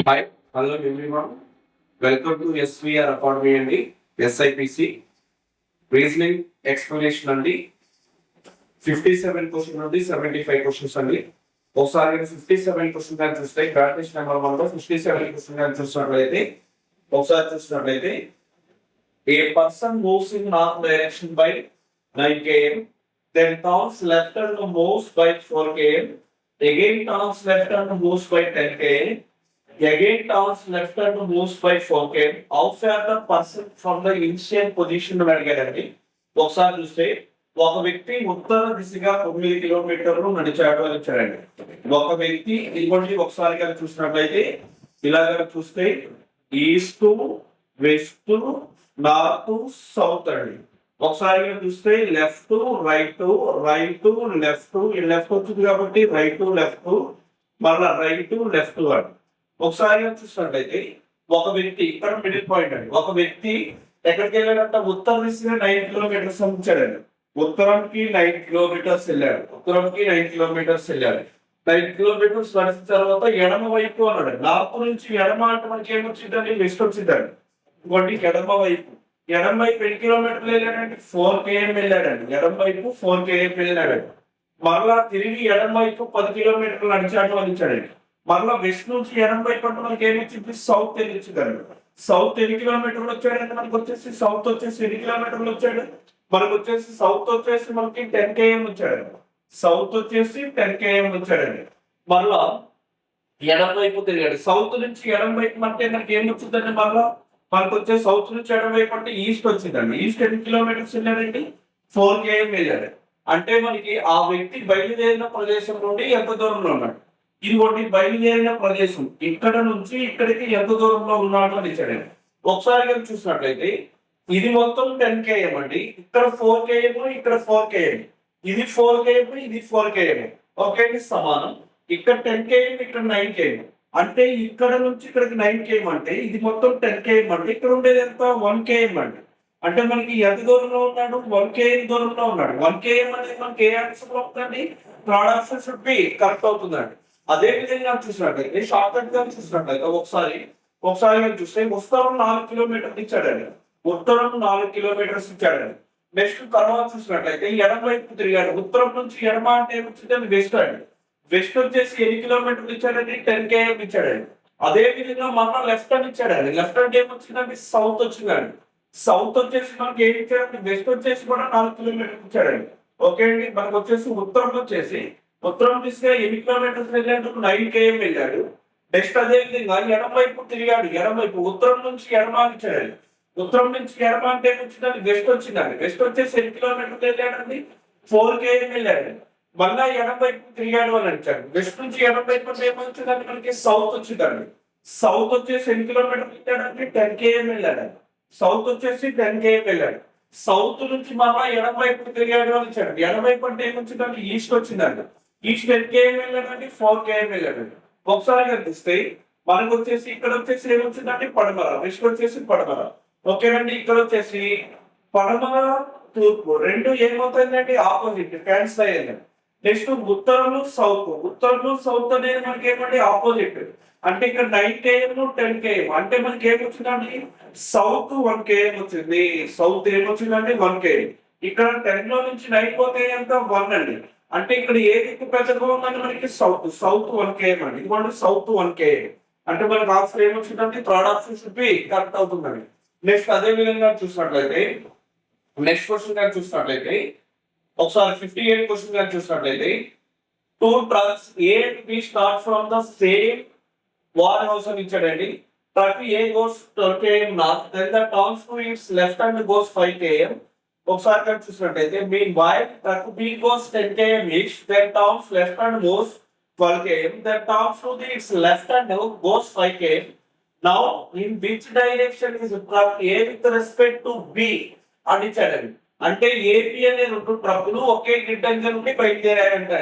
Hi, hello everyone. Welcome to SVR Academy అండి SIPC reasoning explanation అండి 57 question నుండి 75 questions అండి. ఒకసారి 57 క్వశ్చన్ కానీ చూస్తే గ్రాడ్యుయేషన్ నెంబర్ 1 లో 57 క్వశ్చన్ కానీ చూసినట్లయితే ఒకసారి చూసినట్లయితే a person moves in north direction by 9 km then turns left and moves by 4 km again turns left and moves by 10 km again turns left and moves by 4 km how far the person from the initial position అని అడిగారండి. ఒకసారి చూస్తే ఒక వ్యక్తి ఉత్తర దిశగా 9 కిలోమీటర్లు నడిచాడు అని ఇచ్చారండి. ఒక వ్యక్తి ఇదిగోండి ఒకసారి కనుక చూసినట్లయితే ఇలాగ చూస్తే ఈస్ట్ వెస్ట్ నార్త్ సౌత్ అండి. ఒకసారి చూస్తే left right right left left వచ్చింది కాబట్టి రైట్ లెఫ్ట్ మళ్ళా రైట్ లెఫ్ట్ అండి. ఒకసారి చూసినట్లయితే ఒక వ్యక్తి ఇక్కడ మిడిల్ పాయింట్ అండి. ఒక వ్యక్తి ఎక్కడికి వెళ్ళాడంటే ఉత్తర దిశగా 9 కిలోమీటర్స్ పంపించాడండి. ఉత్తరానికి 9 కిలోమీటర్స్ వెళ్ళాడు. ఉత్తరానికి 9 కిలోమీటర్స్ వెళ్ళాడు. 9 కిలోమీటర్స్ నడిచిన తర్వాత ఎడమ వైపు అన్నాడు. నార్త్ నుంచి ఎడమ అంటే మనకి ఏమొచ్చిందండి వెస్ట్ వచ్చిందండి. ఇంకోటి ఎడమ వైపు ఎన్ని కిలోమీటర్లు వెళ్ళాడండి 4 km వెళ్ళాడండి. ఎడమ వైపు 4 km వెళ్ళాడండి. మరలా తిరిగి ఎడమ వైపు 10 కిలోమీటర్లు నడిచాడు అని ఇచ్చాడండి. మరలా వెస్ట్ నుంచి ఎడమ వైపు అంటే మనకి ఏమి ఇచ్చింది సౌత్ వెళ్ళిచ్చిందండి. సౌత్ ఎన్ని కిలోమీటర్లు వచ్చాడంటే మనకు వచ్చేసి సౌత్ వచ్చేసి ఎన్ని కిలోమీటర్లు వచ్చాడు మనకు వచ్చేసి సౌత్ వచ్చేసి మనకి 10 km వచ్చాడండి. సౌత్ వచ్చేసి 10 km వచ్చాడండి. మరలా ఎడమ వైపు తిరిగాడు. సౌత్ నుంచి ఎడమ వైపు అంటే మనకి ఏం వచ్చిందండి మరలా మనకు వచ్చే సౌత్ నుంచి ఎడమ వైపు అంటే ఈస్ట్ వచ్చిందండి. ఈస్ట్ ఎన్ని కిలోమీటర్స్ వెళ్ళాడండి 4 km వెళ్ళాడు. అంటే మనకి ఆ వ్యక్తి బయలుదేరిన ప్రదేశం నుండి ఎంత దూరంలో ఉన్నాడు. ఇదిగోండి బయలుదేరిన ప్రదేశం ఇక్కడ నుంచి ఇక్కడికి ఎంత దూరంలో ఉన్నాడు అని ఇచ్చాడండి. ఒకసారి కనుక చూసినట్లయితే ఇది మొత్తం 10 km అండి. ఇక్కడ 4 km ఇక్కడ 4 km ఇది 4 km ఇది 4 km ఓకే సమానం. ఇక్కడ 10 km ఇక్కడ 9 km అంటే ఇక్కడ నుంచి ఇక్కడికి 9 km అంటే ఇది మొత్తం 10 km అంటే ఇక్కడ ఉండేది ఎంత 1 km అండి. అంటే మనకి ఎంత దూరంలో ఉన్నాడు 1 km దూరంలో ఉన్నాడు. 1 km అనేది మనకి ఏ ఆన్సర్ అవుతుందండి third answer should be correct అవుతుందండి. అదే విధంగా చూసినట్లయితే షార్ట్ కట్ గా చూసినట్లయితే ఒకసారి చూస్తే ఉత్తరం 4 కిలోమీటర్లు ఇచ్చాడండి. ఉత్తరం 4 కిలోమీటర్స్ ఇచ్చాడండి. నెక్స్ట్ తర్వాత చూసినట్లయితే ఎడమ వైపు తిరిగాడు. ఉత్తరం నుంచి ఎడమ అంటే ఏమొచ్చిందండి వెస్ట్ అండి. వెస్ట్ వచ్చేసి ఎన్ని కిలోమీటర్లు ఇచ్చాడండి 10 km ఇచ్చాడండి. అదే విధంగా మన లెఫ్ట్ అని ఇచ్చాడండి. లెఫ్ట్ అంటే ఏమొచ్చిందండి సౌత్ వచ్చిందండి. సౌత్ వచ్చేసి మనకి ఏమి ఇచ్చాడండి వెస్ట్ వచ్చేసి కూడా 4 కిలోమీటర్లు ఇచ్చాడండి. ఓకే అండి. మనకు వచ్చేసి ఉత్తరం దిశగా ఎన్ని కిలోమీటర్స్ వెళ్ళాడు 9 km వెళ్ళాడు. నెక్స్ట్ అదే విధంగా ఎడమ వైపు తిరిగాడు. ఎడమ వైపు ఉత్తరం నుంచి ఎడమ ఇచ్చాడు. ఉత్తరం నుంచి ఎడమ అంటే ఏమొచ్చిందండి వెస్ట్ వచ్చిందండి. వెస్ట్ వచ్చేసి ఎన్ని కిలోమీటర్లు వెళ్ళాడండి 4 km వెళ్ళాడు. మళ్ళా ఎడమ వైపు తిరిగాడు అని ఇచ్చాడు. వెస్ట్ నుంచి ఎడమ వైపు అంటే ఏమొచ్చిందండి మనకి సౌత్ వచ్చిందండి. సౌత్ వచ్చేసి ఎన్ని కిలోమీటర్లు వెళ్ళాడంటే 10 km వెళ్ళాడు. సౌత్ వచ్చేసి 10 km వెళ్ళాడు. సౌత్ నుంచి మళ్ళా ఎడమ వైపు తిరిగాడు అని ఇచ్చాడు. ఎడమ వైపు అంటే ఏమొచ్చిందండి ఈస్ట్ వచ్చిందండి. East 10 km వెళ్ళాడండి 4 km వెళ్ళాడండి. ఒకసారి కనిపిస్తే మనకు వచ్చేసి ఇక్కడ వచ్చేసి ఏమొచ్చిందండి పడమర. వెస్ట్ వచ్చేసి పడమర. ఓకేనండి. ఇక్కడ వచ్చేసి పడమర తూర్పు రెండు ఏమవుతాయండి ఆపోజిట్ క్యాన్సిల్ అయ్యాయి. నెక్స్ట్ ఉత్తరం సౌత్ అనేది మనకి ఏమండి ఆపోజిట్. అంటే ఇక్కడ 9 km 10 km అంటే మనకి ఏమొచ్చిందండి సౌత్ 1 km వచ్చింది. సౌత్ ఏమొచ్చిందండి 1 km. ఇక్కడ 10 లో నుంచి 9 పోతే ఎంత 1 అండి. అంటే ఇక్కడ ఏ దిక్కు పెద్దగా ఉందండి మనకి సౌత్ 1 km అండి. ఇదిగోండి సౌత్ 1 km అంటే మనకి ఆన్సర్ ఏమొచ్చిందంటే third option should be correct అవుతుందండి. నెక్స్ట్ అదే విధంగా చూసినట్లయితే నెక్స్ట్ క్వశ్చన్ కానీ చూసినట్లయితే ఒకసారి 58 క్వశ్చన్ కానీ చూసినట్లయితే 2 trucks A and B start from the same warehouse అని ఇచ్చాడండి. Truck A goes 12 km north, then the turns to its left and goes 5 km. ఒకసారి కానీ చూసినట్లయితే mean while truck B goes 10 km east, then turns left and goes 12 km, then turns to its left and goes 5 km. Now in which direction is truck A with respect to B అని ఇచ్చాడండి. అంటే AP అనే రెండు ట్రక్కులు ఒకే గిడ్డంగి నుండి బయలుదేరాయంటే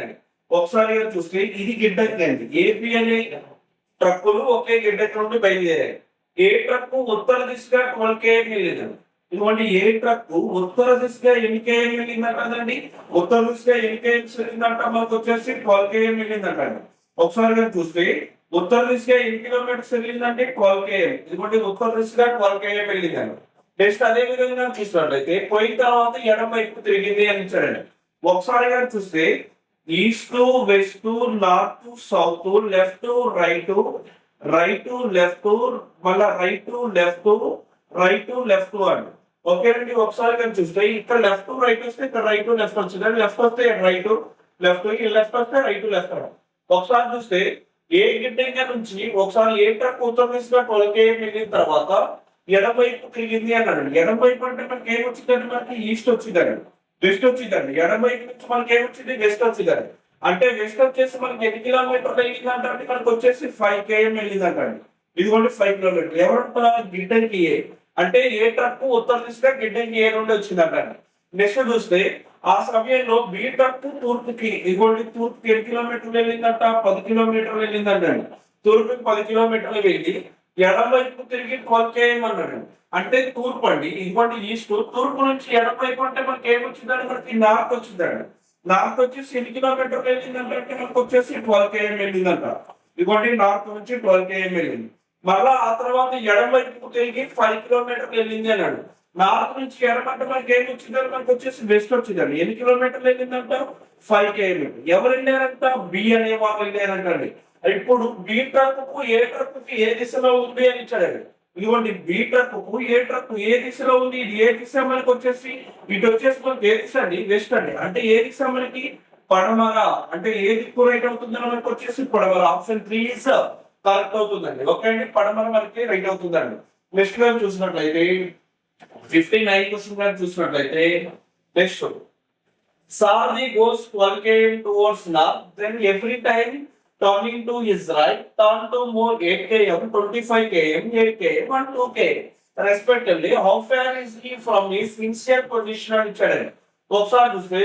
ఒకసారి చూస్తే ఇది గిడ్డంగి అండి. ఏపీ అనే ట్రక్కులు ఒకే గిడ్డంగి నుండి బయలుదేరాయి. ఏ ట్రక్ ఉత్తర దిశగా 12 km వెళ్ళిందండి. ఇటువంటి ఏ ట్రక్ ఉత్తర దిశగా ఎన్ని km వెళ్ళిందంట కదండి. ఉత్తర దిశగా ఎన్ని km వెళ్ళిందంట మనకు వచ్చేసి 12 km వెళ్ళిందంట. ఒకసారి చూస్తే ఉత్తర దిశగా ఎన్ని కిలోమీటర్స్ వెళ్ళిందంటే 12 km. ఇదిగోండి ఉత్తర దిశగా 12 km వెళ్ళిందండి. నెక్స్ట్ అదే విధంగా చూసినట్లయితే పోయిన తర్వాత ఎడమ వైపు తిరిగింది అని ఇచ్చాడండి. ఒకసారి కానీ చూస్తే east west north south left right right left మళ్ళా రైట్ లెఫ్ట్ అండి. ఓకేనండి. ఒకసారి కానీ చూస్తే ఇక్కడ లెఫ్ట్ రైట్ వస్తే ఇక్కడ రైట్ లెఫ్ట్ వచ్చింది, లెఫ్ట్ వస్తే రైట్ లెఫ్ట్, లెఫ్ట్ వస్తే రైట్ లెఫ్ట్. ఒకసారి చూస్తే ఏ గిడ్డంగా నుంచి ఒకసారి ఏ ట్రక్ ఉత్తర దిశగా 12 km వెళ్ళిన తర్వాత ఎడమ వైపు తిరిగింది అన్నాడు. ఎడమ వైపు అంటే మనకి ఏం వచ్చిందండి, మనకి ఈస్ట్ వచ్చిందండి, వెస్ట్ వచ్చిందండి. ఎడమ వైపు నుంచి మనకి ఏమొచ్చింది, వెస్ట్ వచ్చిందండి. అంటే వెస్ట్ వచ్చేసి మనకి ఎన్ని కిలోమీటర్లు వెళ్ళిందంటే మనకి వచ్చేసి 5 km వెళ్ళిందంటండి. ఇదిగోండి 5 కిలోమీటర్లు. ఎవరు గిడ్డంకి ఏ అంటే ఏ ట్రక్ ఉత్తర దిశగా గిడ్డంకి ఏ నుండి వచ్చిందంటండి. నెక్స్ట్ చూస్తే ఆ సమయంలో బి ట్రక్ తూర్పుకి, ఇదిగోండి తూర్పుకి ఎన్ని కిలోమీటర్లు వెళ్ళిందంట, 10 కిలోమీటర్లు వెళ్ళిందంటండి. తూర్పుకి 10 కిలోమీటర్లు వెళ్ళి ఎడమ వైపు తిరిగి 12 km అన్నాడు. అంటే తూర్పు అండి, ఇదిగోండి ఈస్ట్. తూర్పు నుంచి ఎడమ వైపు అంటే మనకి ఏమొచ్చిందండి, మనకి నార్త్ వచ్చిందండి. నార్త్ వచ్చేసి ఎన్ని కిలోమీటర్లు వెళ్ళిందంటే మనకు వచ్చేసి 12 km వెళ్ళిందంట. ఇదిగోండి నార్త్ నుంచి 12 km వెళ్ళింది. మళ్ళా ఆ తర్వాత ఎడమ వైపు తిరిగి 5 కిలోమీటర్లు వెళ్ళింది అన్నాడు. నార్త్ నుంచి ఎడమ అంటే మనకి ఏమి వచ్చిందంటే మనకు వచ్చేసి వెస్ట్ వచ్చిందండి. ఎన్ని కిలోమీటర్లు వెళ్ళిందంట, 5 km. ఎవరు వెళ్ళారంట, బి అనే వాళ్ళు వెళ్ళారంటండి. ఇప్పుడు బి ట్రక్ కు ఏ ట్రక్ కి ఏ దిశలో ఉంది అని ఇచ్చాడు. ఇదిగోండి బి ట్రక్ కు ఏ ట్రక్ ఏ దిశలో ఉంది, ఇది ఏ దిశ మనకి వచ్చేసి ఇటు వచ్చేసి మనకి ఏ దిశ అండి, వెస్ట్ అండి. అంటే ఏ దిశ మనకి పడమర. అంటే ఏ దిక్కు రైట్ అవుతుందని మనకి వచ్చేసి పడమర. ఆప్షన్ 3 ఇస్ కరెక్ట్ అవుతుందండి. ఓకే అండి, పడమర మనకి రైట్ అవుతుందండి. నెక్స్ట్ గా చూసినట్లయితే 59 క్వశ్చన్ గా చూసినట్లయితే next Sardi goes 12 km towards north, then every time turning to his right, turn to more 8 km, 25 km, 8 km and 2 km respectively. How far is he from his initial position అని ఇచ్చాడు. ఒకసారి చూస్తే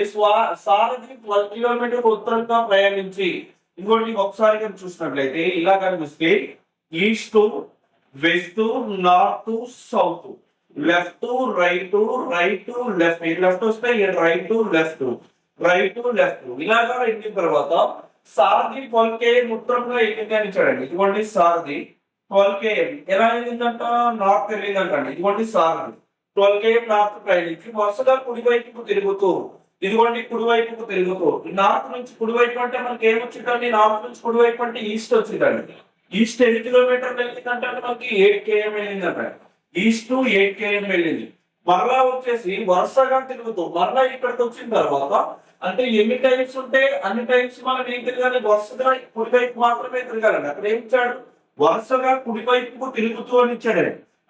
సారథి 12 kilometre ఉత్తరంగా ప్రయాణించి, ఇంకోటి ఒకసారి కానీ చూసినట్లయితే ఇలా కనిపిస్తే east west north south left right left, left వస్తే రైట్ లెఫ్ట్ ఇలాగా వెళ్ళిన తర్వాత సారథి 12 km ఉత్తరంగా వెళ్ళింది అని ఇచ్చాడండి. ఇదిగోండి సారథి 12 km ఎలా వెళ్ళిందంట, నార్త్ వెళ్ళిందంటండి. ఇదిగోండి సారథి 12 km నార్త్ ప్రయాణించి వరుసగా కుడివైపుకు తిరుగుతూ, ఇదిగోండి కుడివైపుకు తిరుగుతూ, నార్త్ నుంచి కుడివైపు అంటే మనకి ఏమొచ్చిందండి, నార్త్ నుంచి కుడివైపు అంటే ఈస్ట్ వచ్చిందండి. ఈస్ట్ ఎన్ని కిలోమీటర్లు వెళ్ళిందంటే మనకి 8 km వెళ్ళిందంట. ఈస్ట్ 8 km వెళ్ళింది. మరలా వచ్చేసి వరుసగా తిరుగుతూ మరలా ఇక్కడికి వచ్చిన తర్వాత అంటే ఎన్ని టైమ్స్ ఉంటే అన్ని టైమ్స్ మనం ఏం తిరగాలి, వరుసగా కుడివైపు మాత్రమే తిరగాలండి. అక్కడ ఏం ఇచ్చాడు, వరుసగా కుడివైపుకు తిరుగుతూ అని ఇచ్చాడు.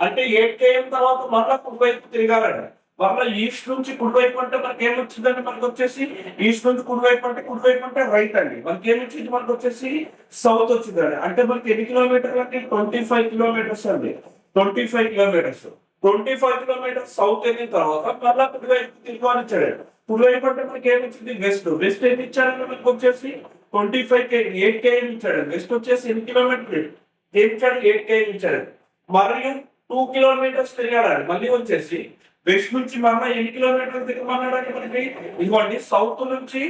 అంటే 8 km తర్వాత మరలా కుడివైపు తిరగాలండి. మరలా ఈస్ట్ నుంచి కుడివైపు అంటే మనకి ఏమొచ్చిందండి, మనకు వచ్చేసి ఈస్ట్ నుంచి కుడివైపు అంటే రైట్ అండి. మనకి ఏమొచ్చింది, మనకు వచ్చేసి సౌత్ వచ్చిందండి. అంటే మనకి ఎన్ని కిలోమీటర్లు అంటే 25 కిలోమీటర్స్ అండి. 25 కిలోమీటర్స్ 25 కిలోమీటర్స్ సౌత్ వెళ్ళిన తర్వాత మళ్ళా కుడివైపు తిరుగుని ఇచ్చాడు. కుడివైపు అంటే మనకి ఏమి ఇచ్చింది, వెస్ట్ ఏమి ఇచ్చాడంటే మనకి వచ్చేసి 8 km ఇచ్చాడు. వెస్ట్ వచ్చేసి ఎన్ని కిలోమీటర్లు ఏమి ఇచ్చాడు, 8 km ఇచ్చాడు. మరియు 2 కిలోమీటర్స్ తిరగాలండి. మళ్ళీ వచ్చేసి వెస్ట్ నుంచి మళ్ళీ ఎన్ని కిలోమీటర్లు తిరగమన్నాడంటే మనకి ఇదిగోండి సౌత్ నుంచి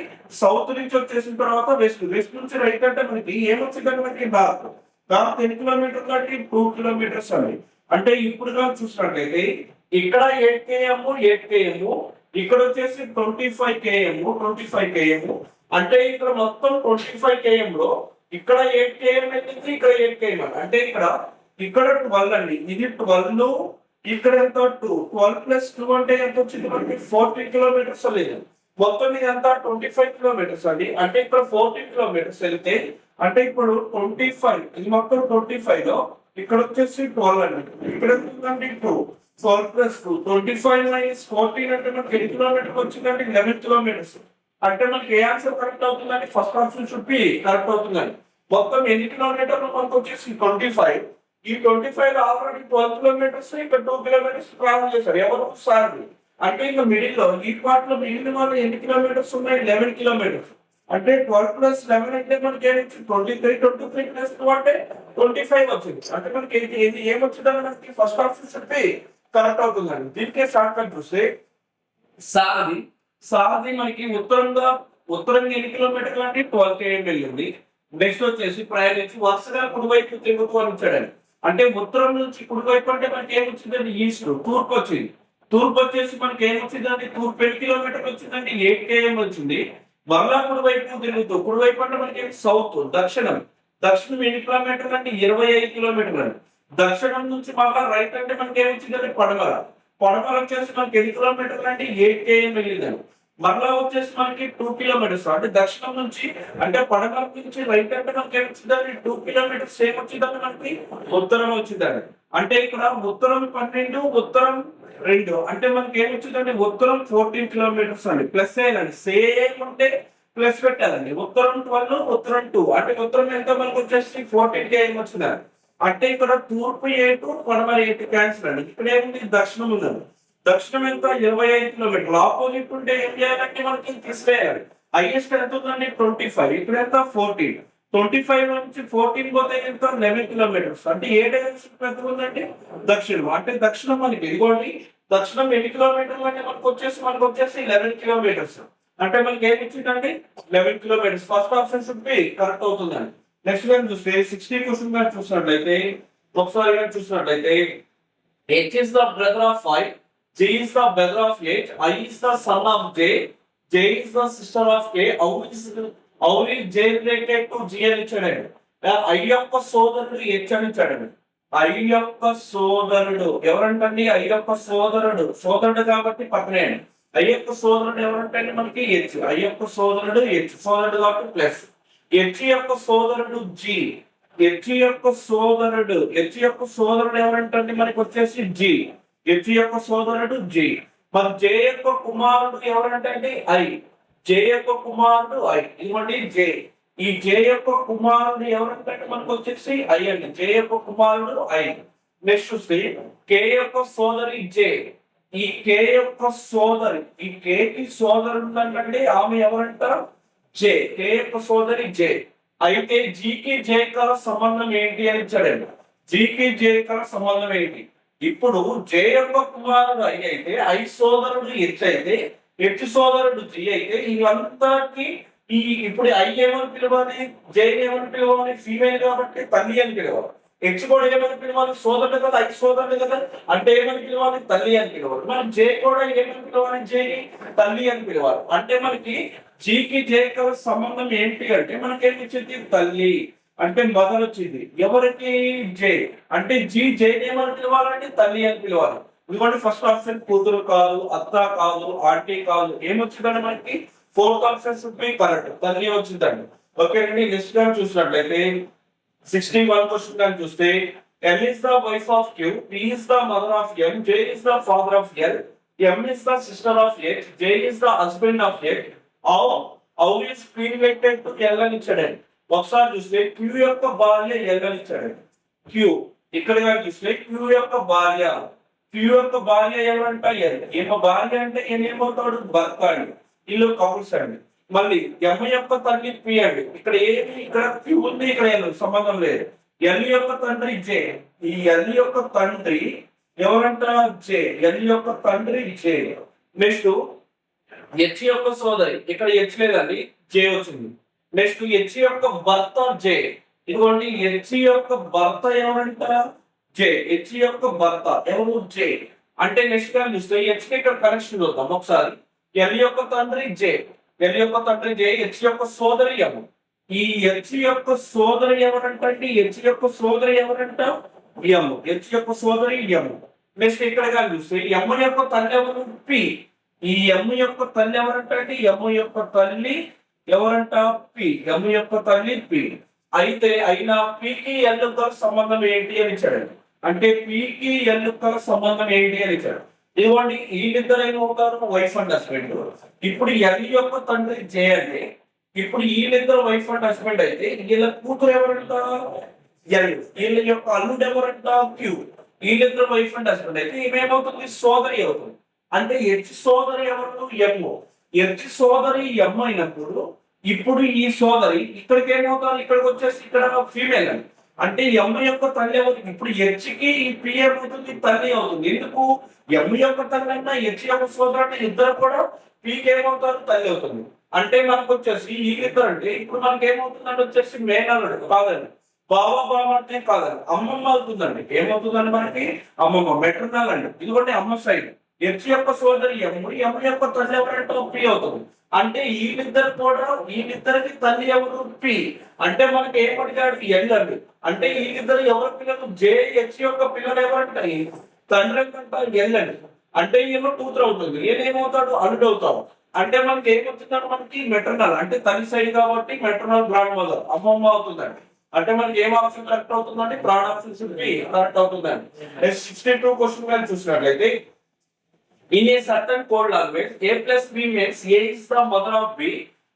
వచ్చేసిన తర్వాత వెస్ట్ నుంచి రైట్ అంటే మనకి ఏమొచ్చిందంటే మనకి నార్త్ ఎన్ని కిలోమీటర్లు అంటే 2 కిలోమీటర్స్ అండి. అంటే ఇప్పుడు చూసినట్లయితే ఇక్కడ 8 km ఇక్కడ వచ్చేసి 25 km అంటే ఇక్కడ మొత్తం 25 km లో ఇక్కడ 8 km వెళ్ళింది, ఇక్కడ 8 km అంటే ఇక్కడ 12 అండి. ఇది 12 ఇక్కడ ఎంత 12 ప్లస్ 2 అంటే ఎంత వచ్చింది మనకి 14 కిలోమీటర్స్ లేదు. మొత్తం ఇది ఎంత 25 కిలోమీటర్స్ అండి. అంటే ఇక్కడ 14 కిలోమీటర్స్ వెళ్తే అంటే ఇప్పుడు 25 ఇది మొత్తం 25 లో ఇక్కడ వచ్చేసి 12 అండి. ఇక్కడ ఎంతండి 12 ప్లస్ 2 25 మైనస్ 14 అంటే మనకి ఎన్ని కిలోమీటర్లు వచ్చిందండి, 11 కిలోమీటర్స్. అంటే మనకి ఏ ఆన్సర్ కరెక్ట్ అవుతుందండి, first option should be correct అవుతుందండి. మొత్తం ఎన్ని కిలోమీటర్లు మనకు వచ్చేసి 25. ఈ 25 లో ఆల్రెడీ 12 కిలోమీటర్స్ ఇక్కడ 2 కిలోమీటర్స్ ట్రావెల్ చేశారు ఎవరు, సార్. అంటే ఇంకా మిడిల్ లో ఈ పార్ట్ లో మిగిలిన వాళ్ళు ఎన్ని కిలోమీటర్స్ ఉన్నాయి, 11 కిలోమీటర్స్. అంటే 12 ప్లస్ 11 అంటే మనకి ఏమొచ్చింది 23 ప్లస్ 2 అంటే 25 వచ్చింది. అంటే మనకి ఇది ఏమొచ్చిందని మనకి ఫస్ట్ ఆప్షన్ చెప్పి కరెక్ట్ అవుతుందండి. దీనికే షార్ట్ కట్ చూస్తే సారథి మనకి ఉత్తరంగా ఎన్ని కిలోమీటర్లు అంటే 12 km వెళ్ళింది. నెక్స్ట్ వచ్చేసి ప్రయాణించి వరుసగా కుడివైపు తిరుగుతూ అని ఇచ్చాడండి. అంటే ఉత్తరం నుంచి కుడివైపు అంటే మనకి ఏం వచ్చిందండి? ఈస్ట్. తూర్పు వచ్చింది. తూర్పు వచ్చేసి మనకి ఏం వచ్చిందండి? తూర్పు ఎన్ని కిలోమీటర్లు వచ్చిందండి? 8 km వచ్చింది. మరలా కుడివైపు తిరుగుతూ, కుడివైపు అంటే మనకి సౌత్, దక్షిణం. దక్షిణం ఎన్ని కిలోమీటర్లు అండి? 25 కిలోమీటర్లు అండి. దక్షిణం నుంచి మళ్ళా రైట్ అంటే మనకి ఏం వచ్చిందండి? పడమర. పడమర వచ్చేసి మనకి ఎన్ని కిలోమీటర్లు అండి? 8 km వెళ్ళిందండి. మరలా వచ్చేసి మనకి 2 కిలోమీటర్స్ అంటే దక్షిణం నుంచి అంటే పడమర నుంచి రైట్ అంటే మనకి ఏం వచ్చిందండి? 2 కిలోమీటర్స్ ఏం వచ్చిందండి? మనకి ఉత్తరం వచ్చిందండి. అంటే ఇక్కడ ఉత్తరం 12, ఉత్తరం 2 అంటే మనకి ఏం వచ్చిందండి? ఉత్తరం 14 కిలోమీటర్స్ అండి. ప్లస్ చేయాలండి. సేమ్ ఉంటే ప్లస్ పెట్టాలండి. ఉత్తరం 12, ఉత్తరం 2 అంటే ఉత్తరం ఎంత మనకు వచ్చేసి 14 km వచ్చిందండి. అంటే ఇక్కడ తూర్పు 8, పడమర 8 క్యాన్సిల్ అండి. ఇక్కడ ఏముంది? దక్షిణం ఉందండి. దక్షిణం ఎంత? 25 కిలోమీటర్లు. ఆపోజిట్ ఉంటే ఏం చేయాలంటే మనకి తీసివేయాలి. హైయెస్ట్ ఎంత ఉందండి? 25. ఇక్కడ ఎంత? 14. 25 నుంచి 14 పోతే ఎంత? 11 కిలోమీటర్స్. అంటే ఏ డైరెక్షన్ పెద్దగా ఉందండి? దక్షిణం. అంటే దక్షిణం మనకి ఇదిగోండి. దక్షిణం ఎన్ని కిలోమీటర్లు అంటే మనకు వచ్చేసి 11 కిలోమీటర్స్. అంటే మనకి ఏమి ఇచ్చిందండి? 11 kilometres. First option should be correct అవుతుందండి. నెక్స్ట్ కానీ చూస్తే 60 క్వశ్చన్ కానీ చూసినట్లయితే ఒకసారి కానీ చూసినట్లయితే H is the brother of 5, J is the brother of 8, I is the son of J, J is the sister of K. How is J related to G అని ఇచ్చాడండి. I యొక్క సోదరుడు H అని ఇచ్చాడండి. I యొక్క సోదరుడు ఎవరంటండి? I యొక్క సోదరుడు కాబట్టి పక్కనే. I యొక్క సోదరుడు ఎవరంటండి? మనకి H. I యొక్క సోదరుడు H. సోదరుడు కాబట్టి ప్లస్. H యొక్క సోదరుడు G. H యొక్క సోదరుడు ఎవరంటండి? మనకి వచ్చేసి G. H యొక్క సోదరుడు G. మరి J యొక్క కుమారుడు ఎవరంటే I. J యొక్క కుమారుడు I. ఇవ్వండి J. ఈ J యొక్క కుమారుడు ఎవరంటే మనకు వచ్చేసి I అండి. J యొక్క కుమారుడు I. నెక్స్ట్ చూస్తే K యొక్క సోదరి J. ఈ K యొక్క సోదరి, ఈ K కి సోదరుడు అంటే ఆమె ఎవరంట? J. K యొక్క సోదరి J. అయితే G కి J కల సంబంధం ఏంటి అని ఇచ్చాడండి. G కి J కల సంబంధం ఏంటి? ఇప్పుడు J యొక్క కుమారుడు I అయితే, I సోదరుడు H అయితే, H సోదరుడు G అయితే, ఇవంతాకి ఇప్పుడు I ఏమని పిలవాలి? J ఏమని పిలవాలి? ఫీమేల్ కాబట్టి తల్లి అని పిలవాలి. H కూడా ఏమని పిలవాలి? సోదరుడు కదా, I సోదరుడు కదా, అంటే ఏమని పిలవాలి? తల్లి అని పిలవాలి. మనం J కూడా ఏమని పిలవాలి? J తల్లి అని పిలవాలి. అంటే మనకి G కి J కి సంబంధం ఏంటి అంటే మనకేమి వచ్చింది? తల్లి అంటే మదర్ వచ్చింది. ఎవరికి? J. అంటే J ఏమని పిలవాలంటే తల్లి అని పిలవాలి. ఎందుకంటే ఫస్ట్ ఆప్షన్ కూతురు కాదు, అత్త కాదు, ఆంటీ కాదు. ఏమొచ్చిందండి మనకి? Fourth option should be correct. తల్లి వచ్చిందండి. ఓకే అండి. నెక్స్ట్ గా చూసినట్లయితే 61 క్వశ్చన్ కానీ చూస్తే L is the wife of Q, P is the mother of M, J is the father of L, M is the sister of H, J is the husband of H. How is P related to L అని ఇచ్చాడండి. ఒకసారి చూస్తే Q యొక్క భార్య L అని ఇచ్చాడండి. Q ఇక్కడ కానీ చూస్తే Q యొక్క భార్య ఎవరంట? L. ఈమె భార్య అంటే ఏమవుతాడు? భర్త అండి. వీళ్ళు కౌల్స్ అండి. మళ్ళీ M యొక్క తల్లి P అండి. ఇక్కడ Q ఉంది, ఇక్కడ L సంబంధం లేదు. L యొక్క తండ్రి J. ఈ L యొక్క తండ్రి ఎవరంట? J. L యొక్క తండ్రి J. నెక్స్ట్ H యొక్క సోదరి, ఇక్కడ H లేదండి, J వచ్చింది. నెక్స్ట్ H యొక్క భర్త J. ఇదిగోండి H యొక్క భర్త ఎవరంట? J. H యొక్క భర్త ఎవరు? J. అంటే నెక్స్ట్ టైం చూస్తే H కి ఇక్కడ కనెక్షన్ చూద్దాం ఒకసారి. L యొక్క తండ్రి J. H యొక్క సోదరి M. ఈ H యొక్క సోదరి ఎవరంట? H యొక్క సోదరి ఎవరంట? M. H యొక్క సోదరి M. నెక్స్ట్ ఇక్కడ కానీ చూస్తే M యొక్క తల్లి ఎవరు? P. ఈ M యొక్క తల్లి ఎవరంట? M యొక్క తల్లి ఎవరంట? P. M యొక్క తల్లి P. అయితే అయినా P కి L కి సంబంధం ఏంటి అని ఇచ్చాడు. అంటే P కి L కి సంబంధం ఏంటి అని ఇచ్చాడు. ఇదిగోండి వీళ్ళిద్దరైనా అవుతారు వైఫ్ అండ్ హస్బెండ్. ఇప్పుడు L యొక్క తండ్రి J అంటే ఇప్పుడు వీళ్ళిద్దరు వైఫ్ అండ్ హస్బెండ్ అయితే వీళ్ళ కూతురు ఎవరంట? L. వీళ్ళ యొక్క అల్లుడు ఎవరంట? Q. వీళ్ళిద్దరు వైఫ్ అండ్ హస్బెండ్ అయితే ఏమవుతుంది? సోదరి అవుతుంది. అంటే H సోదరి ఎవరు? M. H సోదరి M అయినప్పుడు ఇప్పుడు ఈ సోదరి ఇక్కడికి ఏమవుతారు? ఇక్కడికి వచ్చేసి ఇక్కడ ఫీమేల్ అని. అంటే M యొక్క తల్లి అవుతుంది. ఇప్పుడు H కి ఈ P ఏమవుతుంది? తల్లి అవుతుంది. ఎందుకు? M యొక్క తల్లి అన్నా H యొక్క సోదరు అంటే ఇద్దరు కూడా P కి ఏమవుతారు? తల్లి అవుతుంది. అంటే మనకు వచ్చేసి వీళ్ళిద్దరు అంటే ఇప్పుడు మనకి ఏమవుతుందంటే వచ్చేసి మేన్ అన్నాడు కాదండి, బావ అంటే కాదండి, అమ్మమ్మ అవుతుందండి. ఏమవుతుందండి మనకి అమ్మమ్మ మెటర్నల్ అండి. ఇదిగోండి అమ్మ సైడ్. హెచ్ యొక్క సోదరి ఎం యొక్క తల్లి ఎవరంటే పి అవుతుంది. అంటే వీళ్ళిద్దరికి తల్లి ఎవరు పి. అంటే మనకి ఏమడిగాడు ఎల్ అండి. అంటే వీళ్ళిద్దరు ఎవరి పిల్లలు జేహెచ్ యొక్క పిల్లలు ఎవరంటే తండ్రి ఎల్ అండి. అంటే ఈయన కూతురు అవుతుంది, ఈయన ఏమవుతాడు అల్లుడు అవుతాడు. అంటే మనకి ఏమవుతుందంటే మనకి మెటర్నల్ అంటే తల్లి సైడ్ కాబట్టి మెటర్నల్ గ్రాండ్ మదర్ అమ్మమ్మ అవుతుందండి. అంటే మనకి ఏం ఆప్షన్ కరెక్ట్ అవుతుందండి, ప్రాణ ఆప్షన్ షుడ్ బి కరెక్ట్ అవుతుందండి. 62 క్వశ్చన్ కానీ చూసినట్లయితే in a certain code language a plus b means a is the mother of b,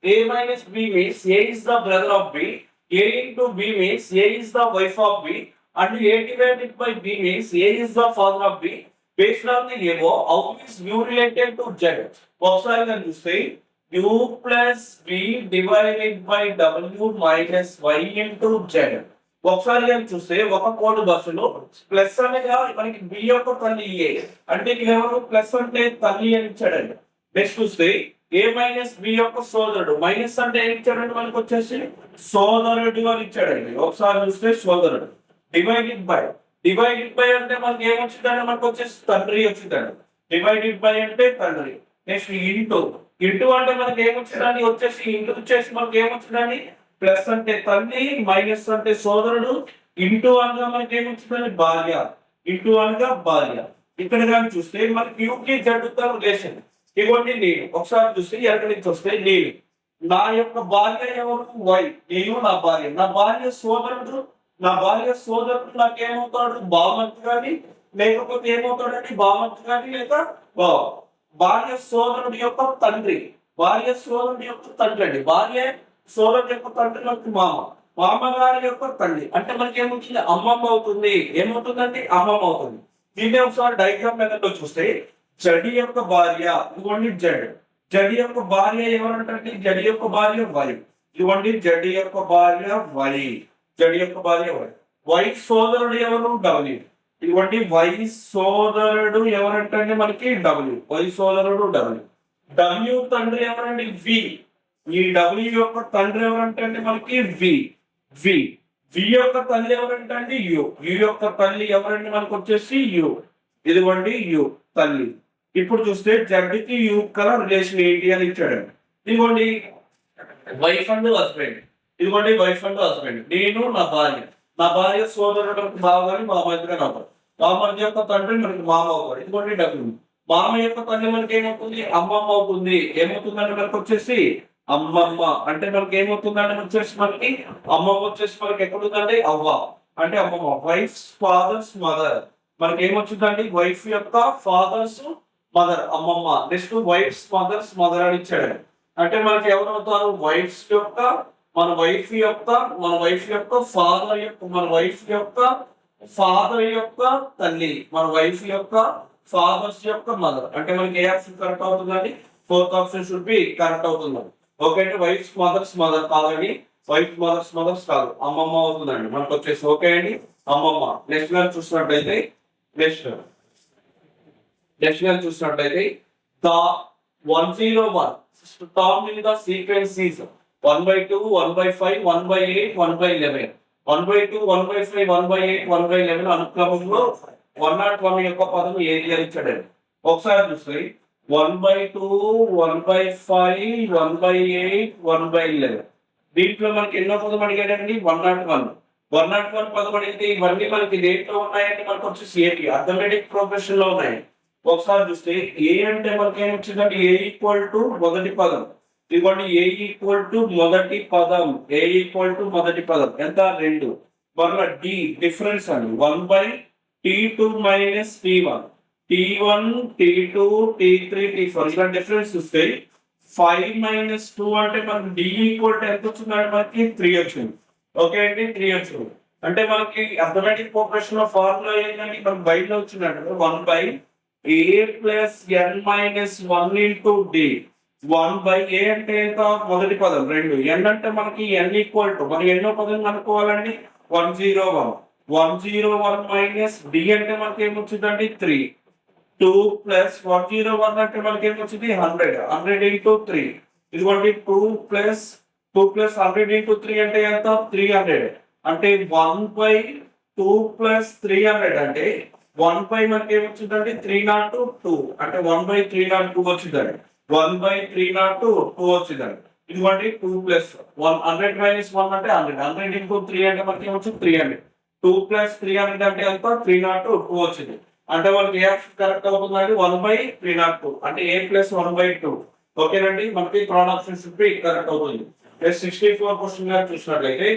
a minus b means a is the brother of b, a into b means a is the wife of b, and a divided by b means a is the father of b. Based on the above, how is u related to z? ఒకసారి నేను చూస్తే u plus b divided by w minus y into z. ఒకసారి నేను చూస్తే ఒక code బస్సులో plus అనగా మనకి బి యొక్క తల్లి ఏ అంటే ఎవరు ప్లస్ అంటే తల్లి అని ఇచ్చాడండి. నెక్స్ట్ చూస్తే ఏ మైనస్ బి యొక్క సోదరుడు, మైనస్ అంటే ఏం ఇచ్చాడండి మనకు వచ్చేసి సోదరుడు అని ఇచ్చాడండి. ఒకసారి చూస్తే సోదరుడు డివైడెడ్ బై అంటే మనకి ఏమొచ్చిందండి మనకు వచ్చేసి తండ్రి వచ్చిందండి. డివైడెడ్ బై అంటే తండ్రి. నెక్స్ట్ ఇంటూ అంటే మనకి ఏమొచ్చిందండి వచ్చేసి ఇంటూ వచ్చేసి మనకి ఏమొచ్చిందండి ప్లస్ అంటే తల్లి, మైనస్ అంటే సోదరుడు, ఇంటూ అనగా మనకి ఏమొచ్చిందండి భార్య, ఇంటూ అనగా భార్య. ఇక్కడ కానీ చూస్తే మనకి యూకి జడ్డుతో రిలేషన్. ఇవ్వండి నేను ఒకసారి చూస్తే ఎక్కడి నుంచి వస్తే నేను నా యొక్క భార్య ఎవరు వై, నేను నా భార్య, నా భార్య సోదరుడు నాకేమవుతాడు బామంత్ కానీ లేకపోతే ఏమవుతాడండి బామంత్ కానీ లేక భార్య సోదరుడి యొక్క తండ్రి అండి. భార్య సోదరుడు యొక్క తండ్రి మనకి మామగారి యొక్క తల్లి అంటే మనకి ఏమవుతుంది అమ్మమ్మ అవుతుంది. ఏమవుతుందండి అమ్మమ్మ అవుతుంది. దీన్ని ఒకసారి డయాగ్రామ్ మెథడ్ లో చూస్తే జడి యొక్క భార్య ఇదిగోండి జడి యొక్క భార్య ఎవరంటే జడి యొక్క భార్య వై, ఇదిగోండి జడి యొక్క భార్య వై. వై సోదరుడు ఎవరు డబ్ల్యూ, ఇదిగోండి వై సోదరుడు ఎవరంటే మనకి వై సోదరుడు డబ్ల్యూ తండ్రి ఎవరండి వి. ఈ డబ్ల్యూ యొక్క తండ్రి ఎవరంటే మనకి వి యొక్క తల్లి ఎవరంటే యు యొక్క తల్లి ఎవరంటే మనకు వచ్చేసి యు, ఇదిగోండి యు తల్లి. ఇప్పుడు చూస్తే జడ్కి యు కల రిలేషన్ ఏంటి అని ఇచ్చాడండి. ఇదిగోండి వైఫ్ అండ్ హస్బెండ్, నేను నా భార్య సోదరుడు బావగాని మామయ్య నవ్వరు, మామయ్య యొక్క తండ్రి మనకి మామ అవుతాడు. ఇదిగోండి డబ్ల్యూ మామ యొక్క తల్లి మనకి ఏమవుతుంది అమ్మమ్మ అవుతుంది. ఏమవుతుందంటే మనకు వచ్చేసి అమ్మమ్మ అంటే మనకి ఏమవుతుందంటే వచ్చేసి మనకి అమ్మమ్మ వచ్చేసి మనకి ఎక్కడుందండి అవ్వ అంటే అమ్మమ్మ. వైఫ్ ఫాదర్స్ మదర్ మనకి ఏమొచ్చిందండి వైఫ్ యొక్క ఫాదర్స్ మదర్ అమ్మమ్మ. నెక్స్ట్ వైఫ్స్ మదర్స్ మదర్ అని ఇచ్చాడు. అంటే మనకి ఎవరు అవుతారు వైఫ్స్ యొక్క మన వైఫ్ యొక్క ఫాదర్ యొక్క తల్లి, మన వైఫ్ యొక్క ఫాదర్స్ యొక్క మదర్. అంటే మనకి ఏ ఆప్షన్ కరెక్ట్ అవుతుందండి, fourth option should be correct అవుతుంది. ఓకే అండి వైఫ్ మదర్స్ మదర్ కాదండి, వైఫ్ మదర్స్ కాదు అమ్మమ్మ అవుతుందండి మనకు వచ్చేసి. ఓకే అండి అమ్మమ్మ. నెక్స్ట్ గా చూసినట్లయితే the 101 term in the sequence is 1/2, 1/5, 1/8, 1/11. 1/2, 1/5, 1/8, 1/11 అనుక్రమంలో 101 యొక్క పదం ఏది అని ఇచ్చాడండి. ఒకసారి చూస్తే 1/2, 1/5, 1/8, 1/11 దీంట్లో మనకి ఎన్నో పదం అడిగాడండి 101 పదం అడిగితే ఇవన్నీ మనకి దేంట్లో ఉన్నాయండి మనకు వచ్చేసి ఏపీ అథమెటిక్ ప్రోగ్రెషన్ లో ఉన్నాయి. ఒకసారి చూస్తే ఏ అంటే మనకి ఏమొచ్చిందంటే ఏ ఈక్వల్ టు మొదటి పదం, ఇదిగోండి ఏ ఈక్వల్ టు మొదటి పదం ఎంత 2. మరలా డి డిఫరెన్స్ అండి 1/t2 minus t1, t1 t2 t3 t4 ఇలా డిఫరెన్స్ చూస్తే 5 మైనస్ 2 అంటే మనకి డి ఈక్వల్ టు ఎంత వచ్చిందంటే మనకి 3 వచ్చింది. ఓకే అండి 3 వచ్చింది. అంటే మనకి అథమెటిక్ ప్రోగ్రెషన్ లో ఫార్ములా ఏంటంటే మనకి బయటలో వచ్చిందంటే 1/a plus n minus 1 into D. 1/a అంటే ఎంత మొదటి పదం 2, n అంటే మనకి n ఈక్వల్ టు మనం ఎన్నో పదం కనుక్కోవాలండి 101 మైనస్ డి అంటే మనకి ఏమొచ్చిందండి 3, 2 ప్లస్ 101 అంటే మనకి ఏమొచ్చింది 100 ఇంటూ 3 ఇదిగోండి 2 + 100 × 3 అంటే ఎంత 300 అంటే 1/2 + 300 అంటే 1 మనకి ఏమొచ్చిందంటే 302 అంటే 1/302 వచ్చిందండి 1/302 వచ్చిందండి ఇదిగోండి 2 + 100 - 1 అంటే 100 × 3 అంటే మనకి ఏమొచ్చింది 300 2 + 300 అంటే ఎంత 302 వచ్చింది అంటే మనకి ఏ ఆప్షన్ కరెక్ట్ అవుతుందండి 1/302 అంటే a + 1/2 ఓకేనండి మనకి third option should be correct అవుతుంది 64 క్వశ్చన్ గా చూసినట్లయితే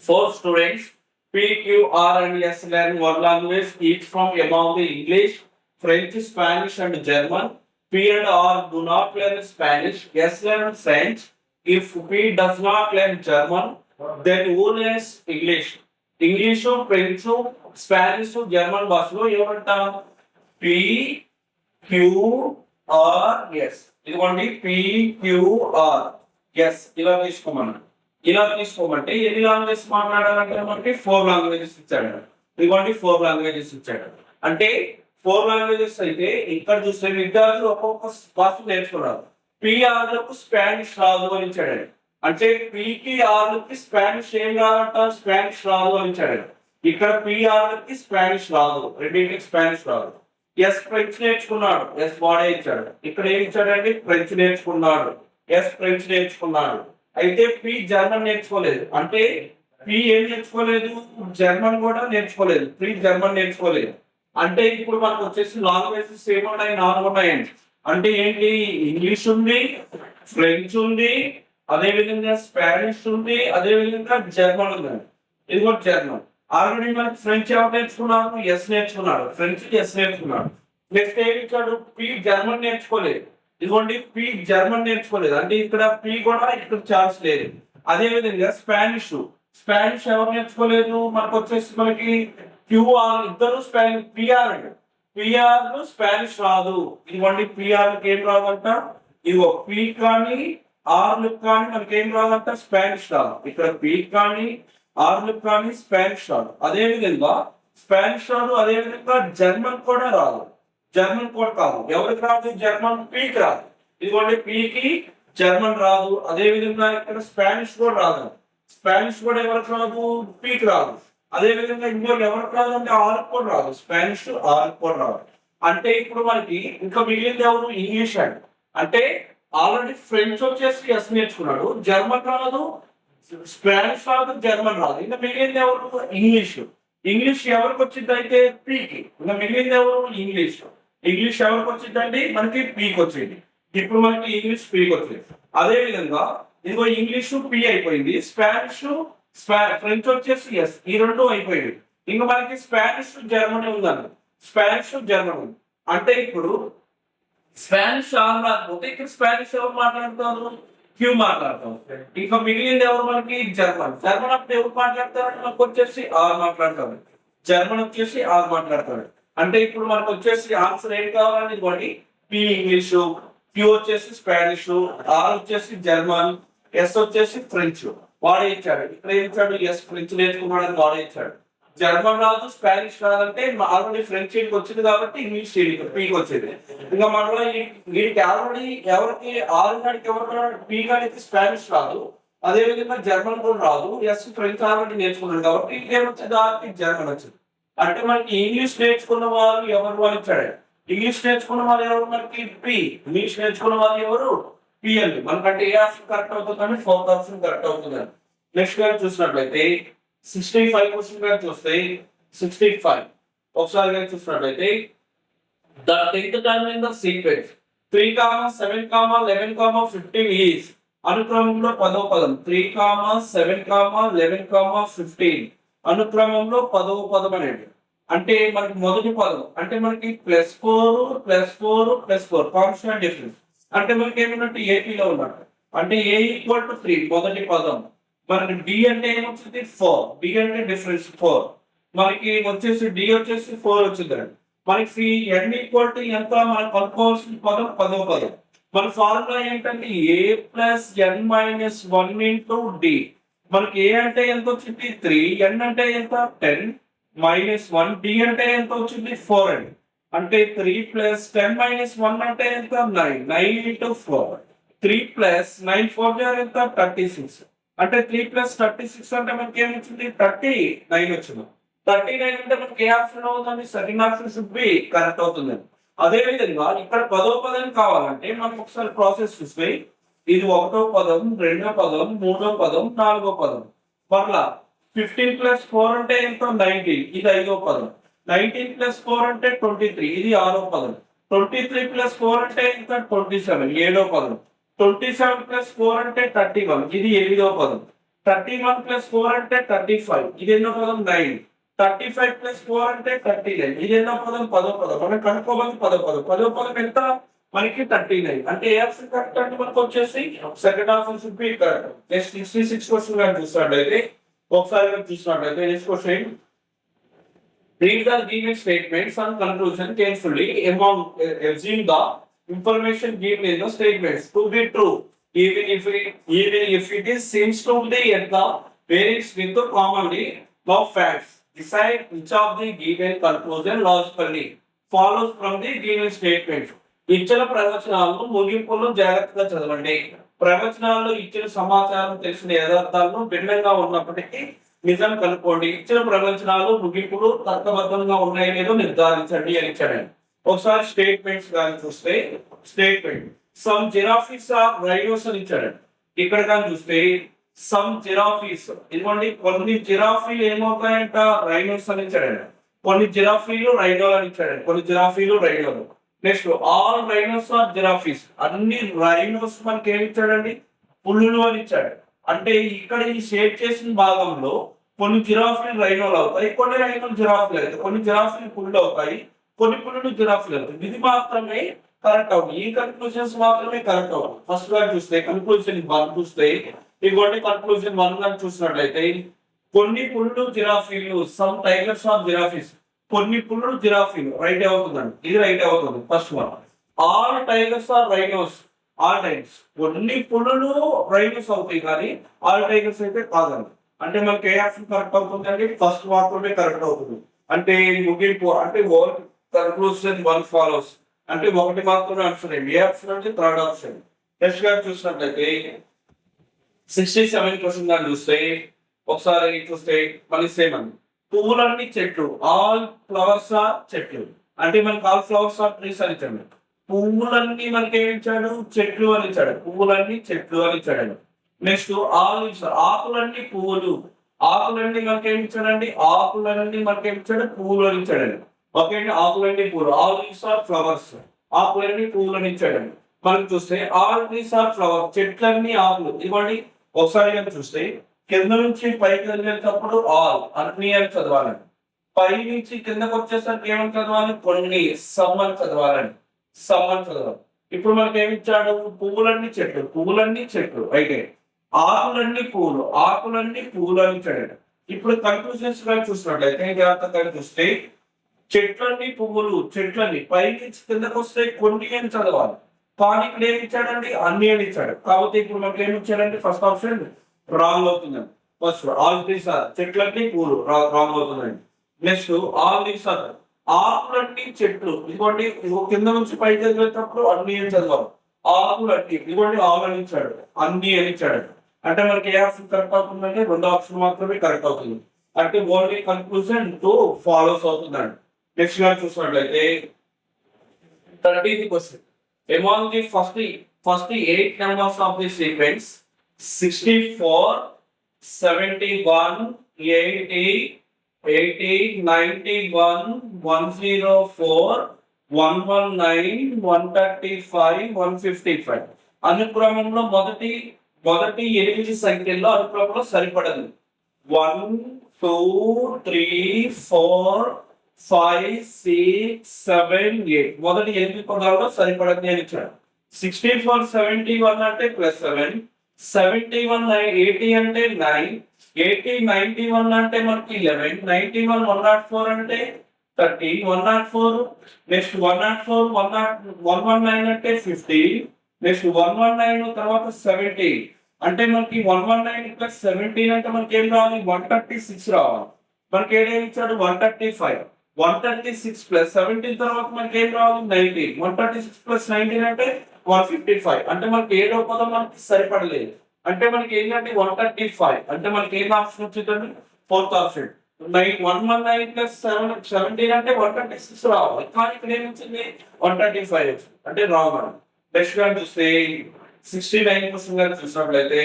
4 students P, Q, R and S learn one language each from among the English, French, Spanish and German. P and R do not learn Spanish. S learn French. If P does not learn German, then who learns English? English, French, Spanish, German భాషలో ఏమంటాం P, Q, R, S. ఇదిగోండి P, Q, R, S ఇలా తీసుకోమన్నాడు ఇలా తీసుకోమంటే ఎన్ని languages మాట్లాడాలంటే మనకి 4 languages ఇచ్చాడు ఇదిగోండి 4 లాంగ్వేజెస్ ఇచ్చాడు అంటే 4 లాంగ్వేజెస్ అయితే ఇక్కడ చూస్తే విద్యార్థులు ఒక్కొక్క భాష నేర్చుకున్నారు పిఆర్లకు స్పానిష్ రాదు అని ఇచ్చాడు అంటే పికి ఆర్లకి స్పానిష్ ఏం రాదంట స్పానిష్ రాదు అని ఇచ్చాడు ఇక్కడ పిఆర్లకి స్పానిష్ రాదు రెండింటికి స్పానిష్ రాదు ఎస్ ఫ్రెంచ్ నేర్చుకున్నాడు ఎస్ వాడే ఇచ్చాడు ఇక్కడ ఏం ఇచ్చాడండి ఫ్రెంచ్ నేర్చుకున్నాడు ఎస్ ఫ్రెంచ్ నేర్చుకున్నాడు అయితే పి జర్మన్ నేర్చుకోలేదు అంటే పి ఏం నేర్చుకోలేదు జర్మన్ కూడా నేర్చుకోలేదు పి జర్మన్ నేర్చుకోలేదు అంటే ఇప్పుడు మనకు వచ్చేసి లాంగ్వేజెస్ ఏమున్నాయి 4 ఉన్నాయండి అంటే ఏంటి ఇంగ్లీష్ ఉంది ఫ్రెంచ్ ఉంది అదే విధంగా స్పానిష్ ఉంది అదే విధంగా జర్మన్ ఉంది ఇది కూడా జర్మన్ ఆల్రెడీ మనకి ఫ్రెంచ్ ఎవరు నేర్చుకున్నాడు ఎస్ నేర్చుకున్నాడు ఫ్రెంచ్ ఎస్ నేర్చుకున్నాడు నెక్స్ట్ ఏమి ఇచ్చాడు పి జర్మన్ నేర్చుకోలేదు ఇదిగోండి పి జర్మన్ నేర్చుకోలేదు అంటే ఇక్కడ పి కూడా ఇక్కడ ఛాన్స్ లేదు అదే విధంగా స్పానిష్ స్పానిష్ ఎవరు నేర్చుకోలేదు మనకు వచ్చేసి మనకి క్యూఆర్ ఇద్దరు స్పానిష్ పిఆర్ అండి పిఆర్ స్పానిష్ రాదు ఇదిగోండి పిఆర్ ఏం రాదంట ఇదిగో పి కానీ ఆర్ కానీ మనకి ఏం రాదంట స్పానిష్ రాదు ఇక్కడ పి కానీ ఆర్ కానీ స్పానిష్ రాదు అదే విధంగా స్పానిష్ రాదు అదే విధంగా జర్మన్ కూడా రాదు జర్మన్ కూడా కాదు ఎవరికి రాదు జర్మన్ పీకి రాదు ఇదిగోండి పీకి జర్మన్ రాదు అదే విధంగా ఇక్కడ స్పానిష్ కూడా రాదు స్పానిష్ కూడా ఎవరికి రాదు పీకి రాదు అదే విధంగా ఇంకోటి ఎవరికి రాదు అంటే ఆర్ కూడా రాదు స్పానిష్ ఆర్ కూడా రాదు అంటే ఇప్పుడు మనకి ఇంకా మిగిలింది ఎవరు ఇంగ్లీష్ అండి అంటే ఆల్రెడీ ఫ్రెంచ్ వచ్చేసి ఎస్ నేర్చుకున్నాడు జర్మన్ రాదు స్పానిష్ రాదు జర్మన్ రాదు ఇంకా మిగిలింది ఎవరు ఇంగ్లీష్ ఇంగ్లీష్ ఎవరికి వచ్చింది అయితే పీకి ఇంకా మిగిలింది ఎవరు ఇంగ్లీష్ ఇంగ్లీష్ ఎవరికి వచ్చిందండి మనకి పీకి వచ్చింది ఇప్పుడు మనకి ఇంగ్లీష్ పీకి వచ్చింది అదే విధంగా ఇదిగో ఇంగ్లీష్ పి అయిపోయింది స్పానిష్ ఫ్రెంచ్ వచ్చేసి ఎస్ ఈ రెండు అయిపోయింది ఇంకా మనకి స్పానిష్ జర్మనీ ఉందండి స్పానిష్ జర్మనీ ఉంది అంటే ఇప్పుడు స్పానిష్ ఆర్ రాకపోతే ఇక్కడ స్పానిష్ ఎవరు మాట్లాడుతారు క్యూ మాట్లాడతాం ఇంకా మిగిలింది ఎవరు మనకి జర్మన్ జర్మన్ అప్పుడు ఎవరు మాట్లాడతారు మనకు వచ్చేసి ఆర్ మాట్లాడతారు జర్మన్ వచ్చేసి ఆర్ మాట్లాడతారు అంటే ఇప్పుడు మనకు వచ్చేసి ఆన్సర్ ఏం కావాలని ఇదిగోండి పి ఇంగ్లీష్ క్యూ వచ్చేసి స్పానిష్ ఆర్ వచ్చేసి జర్మన్ ఎస్ వచ్చేసి ఫ్రెంచ్ వాడే ఇచ్చాడు ఇక్కడ ఏం ఇచ్చాడు ఎస్ ఫ్రెంచ్ నేర్చుకున్నాడని వాడే ఇచ్చాడు జర్మన్ రాదు స్పానిష్ రాదంటే ఆల్రెడీ ఫ్రెంచ్ వీడికి వచ్చింది కాబట్టి ఇంగ్లీష్ పీకి వచ్చింది ఇంకా మనలో వీడికి ఆల్రెడీ ఎవరికి ఆరు గాడికి ఎవరు పీ గాడికి స్పానిష్ రాదు అదే విధంగా జర్మన్ కూడా రాదు ఎస్ ఫ్రెంచ్ ఆల్రెడీ నేర్చుకున్నాడు కాబట్టి ఏమొచ్చింది ఆర్కి జర్మన్ వచ్చింది అంటే మనకి ఇంగ్లీష్ నేర్చుకున్న వాళ్ళు ఎవరు అని ఇచ్చాడు ఇంగ్లీష్ నేర్చుకున్న వాళ్ళు ఎవరు మనకి పి ఇంగ్లీష్ నేర్చుకున్న వాళ్ళు ఎవరు పి అండి మనకంటే ఏ ఆప్షన్ కరెక్ట్ అవుతుందని 4th ఆప్షన్ కరెక్ట్ అవుతుందని నెక్స్ట్ గా చూసినట్లయితే 65 క్వశ్చన్ గా చూస్తే 65 ఒకసారి గా చూసినట్లయితే the 10th term in the sequence 3, 7, 11, 15 is అనుక్రమంలో 10వ పదం 3, 7, 11, 15 అనుక్రమంలో 10వ పదం అనేది అంటే మనకి మొదటి పదం అంటే మనకి +4 కాన్స్టెంట్ డిఫరెన్స్ అంటే మనకి ఏమన్నట్టు ఏపీలో ఉన్నట్టు అంటే a = 3 మొదటి పదం మనకి డి అంటే ఏమొచ్చింది 4 డి అంటే డిఫరెన్స్ 4 మనకి వచ్చేసి డి వచ్చేసి 4 వచ్చిందండి మనకి n = ఎంత మనం కనుక్కోవాల్సిన పదం 10వ పదం మన ఫార్ములా ఏంటంటే a + n - 1 * d మనకి a అంటే ఎంత వచ్చింది 3 n అంటే ఎంత 10 - 1 d అంటే ఎంత వచ్చింది 4 అండి అంటే 3 + 10 - 1 అంటే ఎంత 9 * 4 3 ప్లస్ 9 4 ఎంత 36. అంటే 3 ప్లస్ 36 అంటే మనకి ఏం వచ్చింది 39 వచ్చింది. 39 అంటే మనకి ఏ ఆప్షన్ అవుతుంది, second option should be correct అవుతుంది. అదే విధంగా ఇక్కడ పదో పదం కావాలంటే మనకు ఒకసారి ప్రాసెస్ చూస్తే ఇది ఒకటో పదం, రెండో పదం, మూడో పదం, నాలుగో పదం. మరలా 15 ప్లస్ 4 అంటే ఎంత 19, ఇది ఐదో పదం. 19 ప్లస్ 4 అంటే 23, ఇది ఆరో పదం. 23 ప్లస్ 4 అంటే ఎంత 27, ఏడో పదం. 27 ప్లస్ 4 అంటే 31, ఇది ఎనిమిదో పదం. 31 ప్లస్ 4 అంటే 35, ఇది ఎన్నో పదం 9. 35 ప్లస్ 4 అంటే 39, ఇది ఎన్నో పదం పదో పదం. మనం కనుక్కోవాలి పదో పదం. పదో పదం ఎంత మనకి 39. అంటే ఏ ఆప్షన్ కరెక్ట్ అంటే మనకు వచ్చేసి second option should be correct. Next 66 question గాని చూసినట్లయితే ఒకసారి చూసినట్లయితే next question, read the given statements and conclusion carefully among assume the information given in the statements to be true even if it is seems to be at the varies with the commonly of facts. Decide which of the given conclusion logically follows from the given statement. ఇచ్చిన ప్రవచనాలను ముగింపులను జాగ్రత్తగా చదవండి. ప్రవచనాల్లో ఇచ్చిన సమాచారం తెలిసిన యథార్థాలను భిన్నంగా ఉన్నప్పటికీ నిజం కనుక్కోండి. ఇచ్చిన ప్రవచనాలు ముగింపులు తర్కబద్ధంగా ఉన్నాయో లేదో నిర్ధారించండి అని ఇచ్చాడు. ఒకసారి స్టేట్మెంట్స్ కానీ చూస్తే statement some giraffes are rhinos అని ఇచ్చాడు. ఇక్కడ కానీ చూస్తే సమ్ జిరాఫీస్, ఇదిగోండి కొన్ని జిరాఫీలు ఏమవుతాయంట రైనోస్ అని ఇచ్చాడు. కొన్ని జిరాఫీలు రైనోలు అని ఇచ్చాడు. కొన్ని జిరాఫీలు రైనోలు. Next all rhinos are giraffes, అన్ని రైనోస్ మనకి ఏమి ఇచ్చాడండి పుల్లులు అని ఇచ్చాడు. అంటే ఇక్కడ ఈ షేప్ చేసిన భాగంలో కొన్ని జిరాఫీలు రైనోలు అవుతాయి, కొన్ని రైనోలు జిరాఫీలు అవుతాయి, కొన్ని జిరాఫీలు పుల్లు అవుతాయి, కొన్ని పుల్లులు జిరాఫీలు అవుతాయి. ఇది మాత్రమే కరెక్ట్ అవుతుంది. ఈ కన్క్లూజన్స్ మాత్రమే కరెక్ట్ అవుతుంది. ఫస్ట్ గా చూస్తే కన్క్లూజన్ 1 చూస్తే ఇంకోటి కన్క్లూజన్ 1 గా చూసినట్లయితే కొన్ని పుల్లు జిరాఫీలు సమ్ టైగర్స్ ఆర్ జిరాఫీస్, కొన్ని పుల్లు జిరాఫీలు రైట్ అవుతుందండి. ఇది రైట్ అవుతుంది first one. All tigers are rhinos, all tigers, కొన్ని పులులు రైనోస్ అవుతాయి కానీ ఆల్ టైగర్స్ అయితే కాదండి. అంటే మనకి ఏ ఆప్షన్ కరెక్ట్ అవుతుంది అంటే ఫస్ట్ మాత్రమే కరెక్ట్ అవుతుంది. అంటే ముగింపు అంటే కన్క్లూజన్ 1 ఫాలోస్ అంటే ఒకటి మాత్రమే ఆన్సర్. ఏ ఆప్షన్ అంటే థర్డ్ ఆప్షన్. నెక్స్ట్ గా చూసినట్లయితే 67 క్వశ్చన్ గా చూస్తే ఒకసారి చూస్తే మళ్ళీ సేమ్ అండి. పువ్వులన్నీ చెట్లు, ఆల్ ఫ్లవర్స్ ఆర్ చెట్లు. అంటే మనకి ఆల్ ఫ్లవర్స్ ఆర్ ట్రీస్ అని ఇచ్చాడు. పువ్వులన్నీ మనకి ఏమి ఇచ్చాడు చెట్లు అని ఇచ్చాడు. పువ్వులన్నీ చెట్లు అని ఇచ్చాడు. నెక్స్ట్ ఆల్ ఆకులన్నీ పువ్వులు, ఆకులన్నీ మనకి ఏమి ఇచ్చాడండి ఆకులన్నీ మనకి ఏమి ఇచ్చాడు పువ్వులు అని ఇచ్చాడండి. ఓకే అండి, ఆకులన్నీ పువ్వులు, ఆల్ లీవ్స్ ఆర్ ఫ్లవర్స్, ఆకులన్నీ పువ్వులు అని ఇచ్చాడండి. మనం చూస్తే ఆల్ ట్రీస్ ఆర్ ఫ్లవర్స్, చెట్లన్నీ ఆకులు. ఇవ్వండి ఒకసారి కానీ చూస్తే కింద నుంచి పైకి వెళ్ళేటప్పుడు ఆల్ అన్ని అని చదవాలండి. పై నుంచి కిందకు వచ్చేసరికి ఏమని చదవాలి కొన్ని సమ్ అని చదవాలండి. సమ్ అని చదవాలి. ఇప్పుడు మనకి ఏమి ఇచ్చాడు పువ్వులన్నీ చెట్లు, పువ్వులన్నీ చెట్లు అయితే ఆకులన్నీ పువ్వులు, ఆకులన్నీ పువ్వులు అని ఇచ్చాడు. ఇప్పుడు కన్క్లూజన్స్ గా చూసినట్లయితే జాగ్రత్తగా చూస్తే చెట్లన్నీ పువ్వులు, చెట్లన్నీ పై నుంచి కిందకు వస్తే కొన్ని అని చదవాలి. కానీ ఇక్కడ ఏమి ఇచ్చాడండి అన్ని అని ఇచ్చాడు. కాబట్టి ఇప్పుడు మనకి ఏమి ఇచ్చాడండి ఫస్ట్ ఆప్షన్ రాంగ్ అవుతుందండి. ఫస్ట్ ఆల్ ట్రీస్ ఆర్ చెట్లన్నీ పూలు రాంగ్ అవుతుందండి. నెక్స్ట్ ఆల్ లీవ్స్ ఆర్ ఆకులన్నీ చెట్లు. ఇదిగోండి కింద నుంచి పైకి వెళ్ళేటప్పుడు అన్ని అని చదవాలి. ఆకులన్నీ ఇదిగోండి ఆల్ అని ఇచ్చాడు, అన్ని అని ఇచ్చాడు. అంటే మనకి ఏ ఆప్షన్ కరెక్ట్ అవుతుందంటే రెండో ఆప్షన్ మాత్రమే కరెక్ట్ అవుతుంది. అంటే ఓన్లీ కన్క్లూజన్ 2 ఫాలోస్ అవుతుందండి. నెక్స్ట్ గా చూసినట్లయితే 30th question, among the first 8 numbers of the sequence 64, 71, 80, 91, 104, 119, 135, 155 అనుక్రమంలో మొదటి 8 సంఖ్యల్లో అనుక్రమంలో సరిపడదు. 1, 2, 3, 4, 5, 6, 7, 8 మొదటి 8 పదాల్లో సరిపడని అని ఇచ్చాడు. 64, 71 అంటే +7, 71, 80 అంటే 9, 80, 91 అంటే మనకి 11, 91, 104 అంటే 30, 104 నెక్స్ట్ 104, 119 అంటే 50, నెక్స్ట్ 119 తర్వాత 70 అంటే మనకి 119 + 17 అంటే మనకి ఏం రావాలి 136 రావాలి. మనకి ఏం ఇచ్చాడు 135, 136 + 17 తర్వాత మనకి ఏం రావాలి 19, 136 + 19 అంటే 155 అంటే మనకి ఏడో పదం మనకి సరిపడలేదు. అంటే మనకి ఏంటంటే 135 అంటే మనకి ఏం ఆప్షన్ వచ్చిందండి? Fourth option. 119 ప్లస్ 17 అంటే 126 రావాలి. కానీ ఇక్కడ ఏమి వచ్చింది? 135 వచ్చింది. అంటే రాంగ్ అండి. నెక్స్ట్ గా చూస్తే 69 క్వశ్చన్ గారు చూసినట్లయితే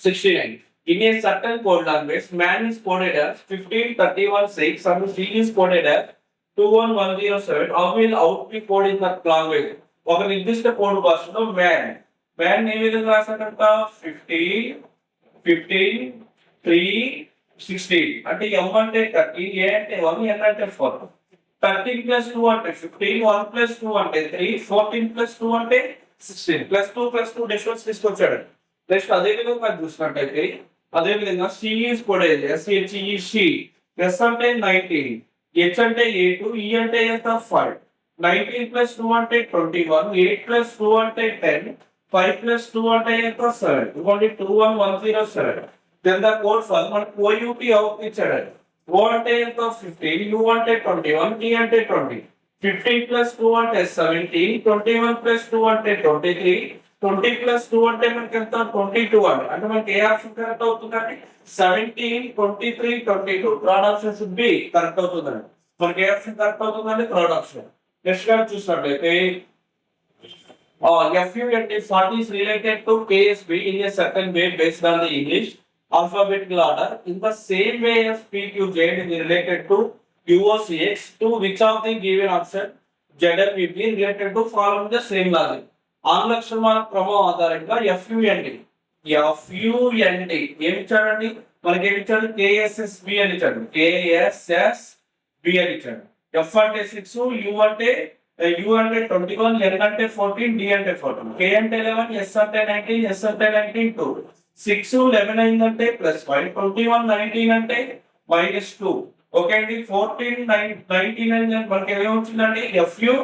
69. In a certain code language, man is coded as 15316 and C is coded as 21107. How will out be coded in that language? ఒక నిర్దిష్ట కోడ్ భాషలో మ్యాన్ ఏ విధంగా రాశాడంట? 15 3 16 అంటే m అంటే 30, a అంటే 1, n అంటే 4. 13 ప్లస్ 2 అంటే 15, 1 ప్లస్ 2 అంటే 3, 14 ప్లస్ 2 అంటే 16, ప్లస్ 2 డిఫరెన్స్ తీసుకొచ్చాడు. నెక్స్ట్ అదే విధంగా మనం చూసినట్టయితే అదే విధంగా C is coded SHEC, S అంటే 19, హెచ్ అంటే 8, ఈ అంటే ఎంత? 5. 19 ప్లస్ 2 అంటే 21, 8 ప్లస్ 2 అంటే 10, 5 ప్లస్ 2 అంటే ఎంత? 7. ఇవ్వండి 21107. దెన్ ద కోడ్ ఫర్ మనకు OUT అవుట్ ఇచ్చాడు. O అంటే ఎంత? 15, U అంటే 21, T అంటే 20. 15 ప్లస్ 2 అంటే 17, 21 ప్లస్ 2 అంటే 23, 20 ప్లస్ 2 అంటే మనకి ఎంత? 22 అంటే మనకి ఏ ఆప్షన్ కరెక్ట్ అవుతుందండి? 17, 23, 22. Third option should be correct అవుతుందండి. మనకి ఏ ఆప్షన్ కరెక్ట్ అవుతుందండి? Third option. నెక్స్ట్ గా చూసినట్లయితే FUNT font is related to KSB in a certain way based on the English alphabetical order in the same way as PQZ is related to UOCX. To which of the given option ZL will be related to following the same logic? ఆంగ్ల అక్షరమాల క్రమం ఆధారంగా FUNT ఏమి ఇచ్చాడండి? మనకి ఏమి ఇచ్చాడు? KSSB అని ఇచ్చాడు. KSSB అని ఇచ్చాడు. F అంటే 6, U అంటే 21, N అంటే 14, D అంటే 14, K అంటే 11, S అంటే 19, S అంటే 19, 2. 6 11 అయిందంటే +5, 21 19 అంటే -2. ఓకే అండి. 14 19 అంటే మనకి ఏమొచ్చిందండి? FUNT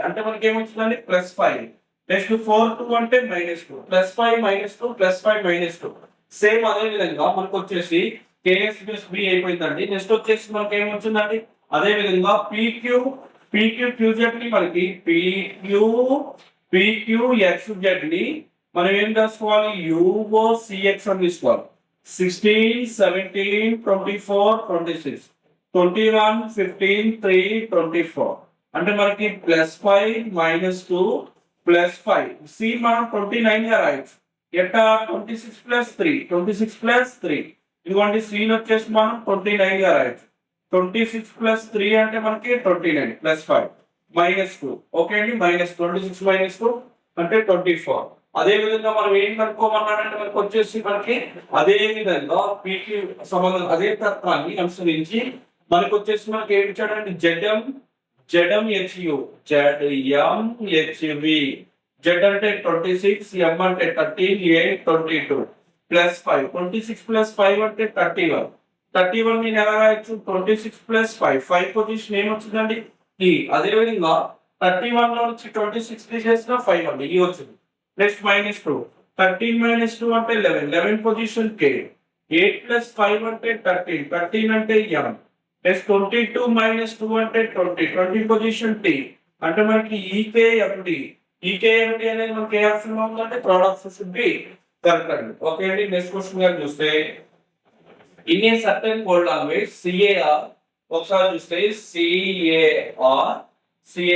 అంటే మనకి ఏమొచ్చిందండి? +5. నెక్స్ట్ 4 2 అంటే -2, +5 -2, +5 -2. సేమ్ అదే విధంగా మనకు వచ్చేసి KSB అయిపోయిందండి. నెక్స్ట్ వచ్చేసి మనకి ఏమొచ్చిందండి? అదే విధంగా PQQZ ని మనకి PQXZ ని మనం ఏం చేసుకోవాలి? UOCX అని తీసుకోవాలి. 16 17 24 26 21 15 3 24 అంటే మనకి +5 -2 +5. సి మనం 29 గా రాయొచ్చు. ఎట్టా? 26 + 3 ఇదిగోండి. సి వచ్చేసి మనం 29 గా రాయొచ్చు. 26 + 3 అంటే మనకి 29 +5 -2. ఓకే అండి. -26 - 2 అంటే 24. అదే విధంగా మనం ఏం కనుక్కోమన్నాడంటే మనకు వచ్చేసి మనకి అదే విధంగా పీకి సంబంధం అదే తత్వాన్ని అనుసరించి మనకు వచ్చేసి మనకి ఏమి ఇచ్చాడంటే ZMHU Z అంటే 26, M అంటే 13, 8 22 +5. 26 + 5 అంటే 31. 31 ని ఎలా రాయొచ్చు? 26 + 5 పొజిషన్ ఏమొచ్చిందండి? E. అదే విధంగా 31 లో నుంచి 26 తీసేసిన 5 అండి E వచ్చింది. నెక్స్ట్ -2, 13 - 2 అంటే 11 పొజిషన్ K. 8 + 5 అంటే 13 అంటే M. నెక్స్ట్ 22 - 2 అంటే 20 పొజిషన్ T. అంటే మనకి EKMD అనేది మనకి ఏ ఆప్షన్ లో ఉందంటే third option should be correct అండి. ఓకే అండి. నెక్స్ట్ క్వశ్చన్ గారు చూస్తే in a certain code language CAR ఒకసారి చూస్తే CAR PER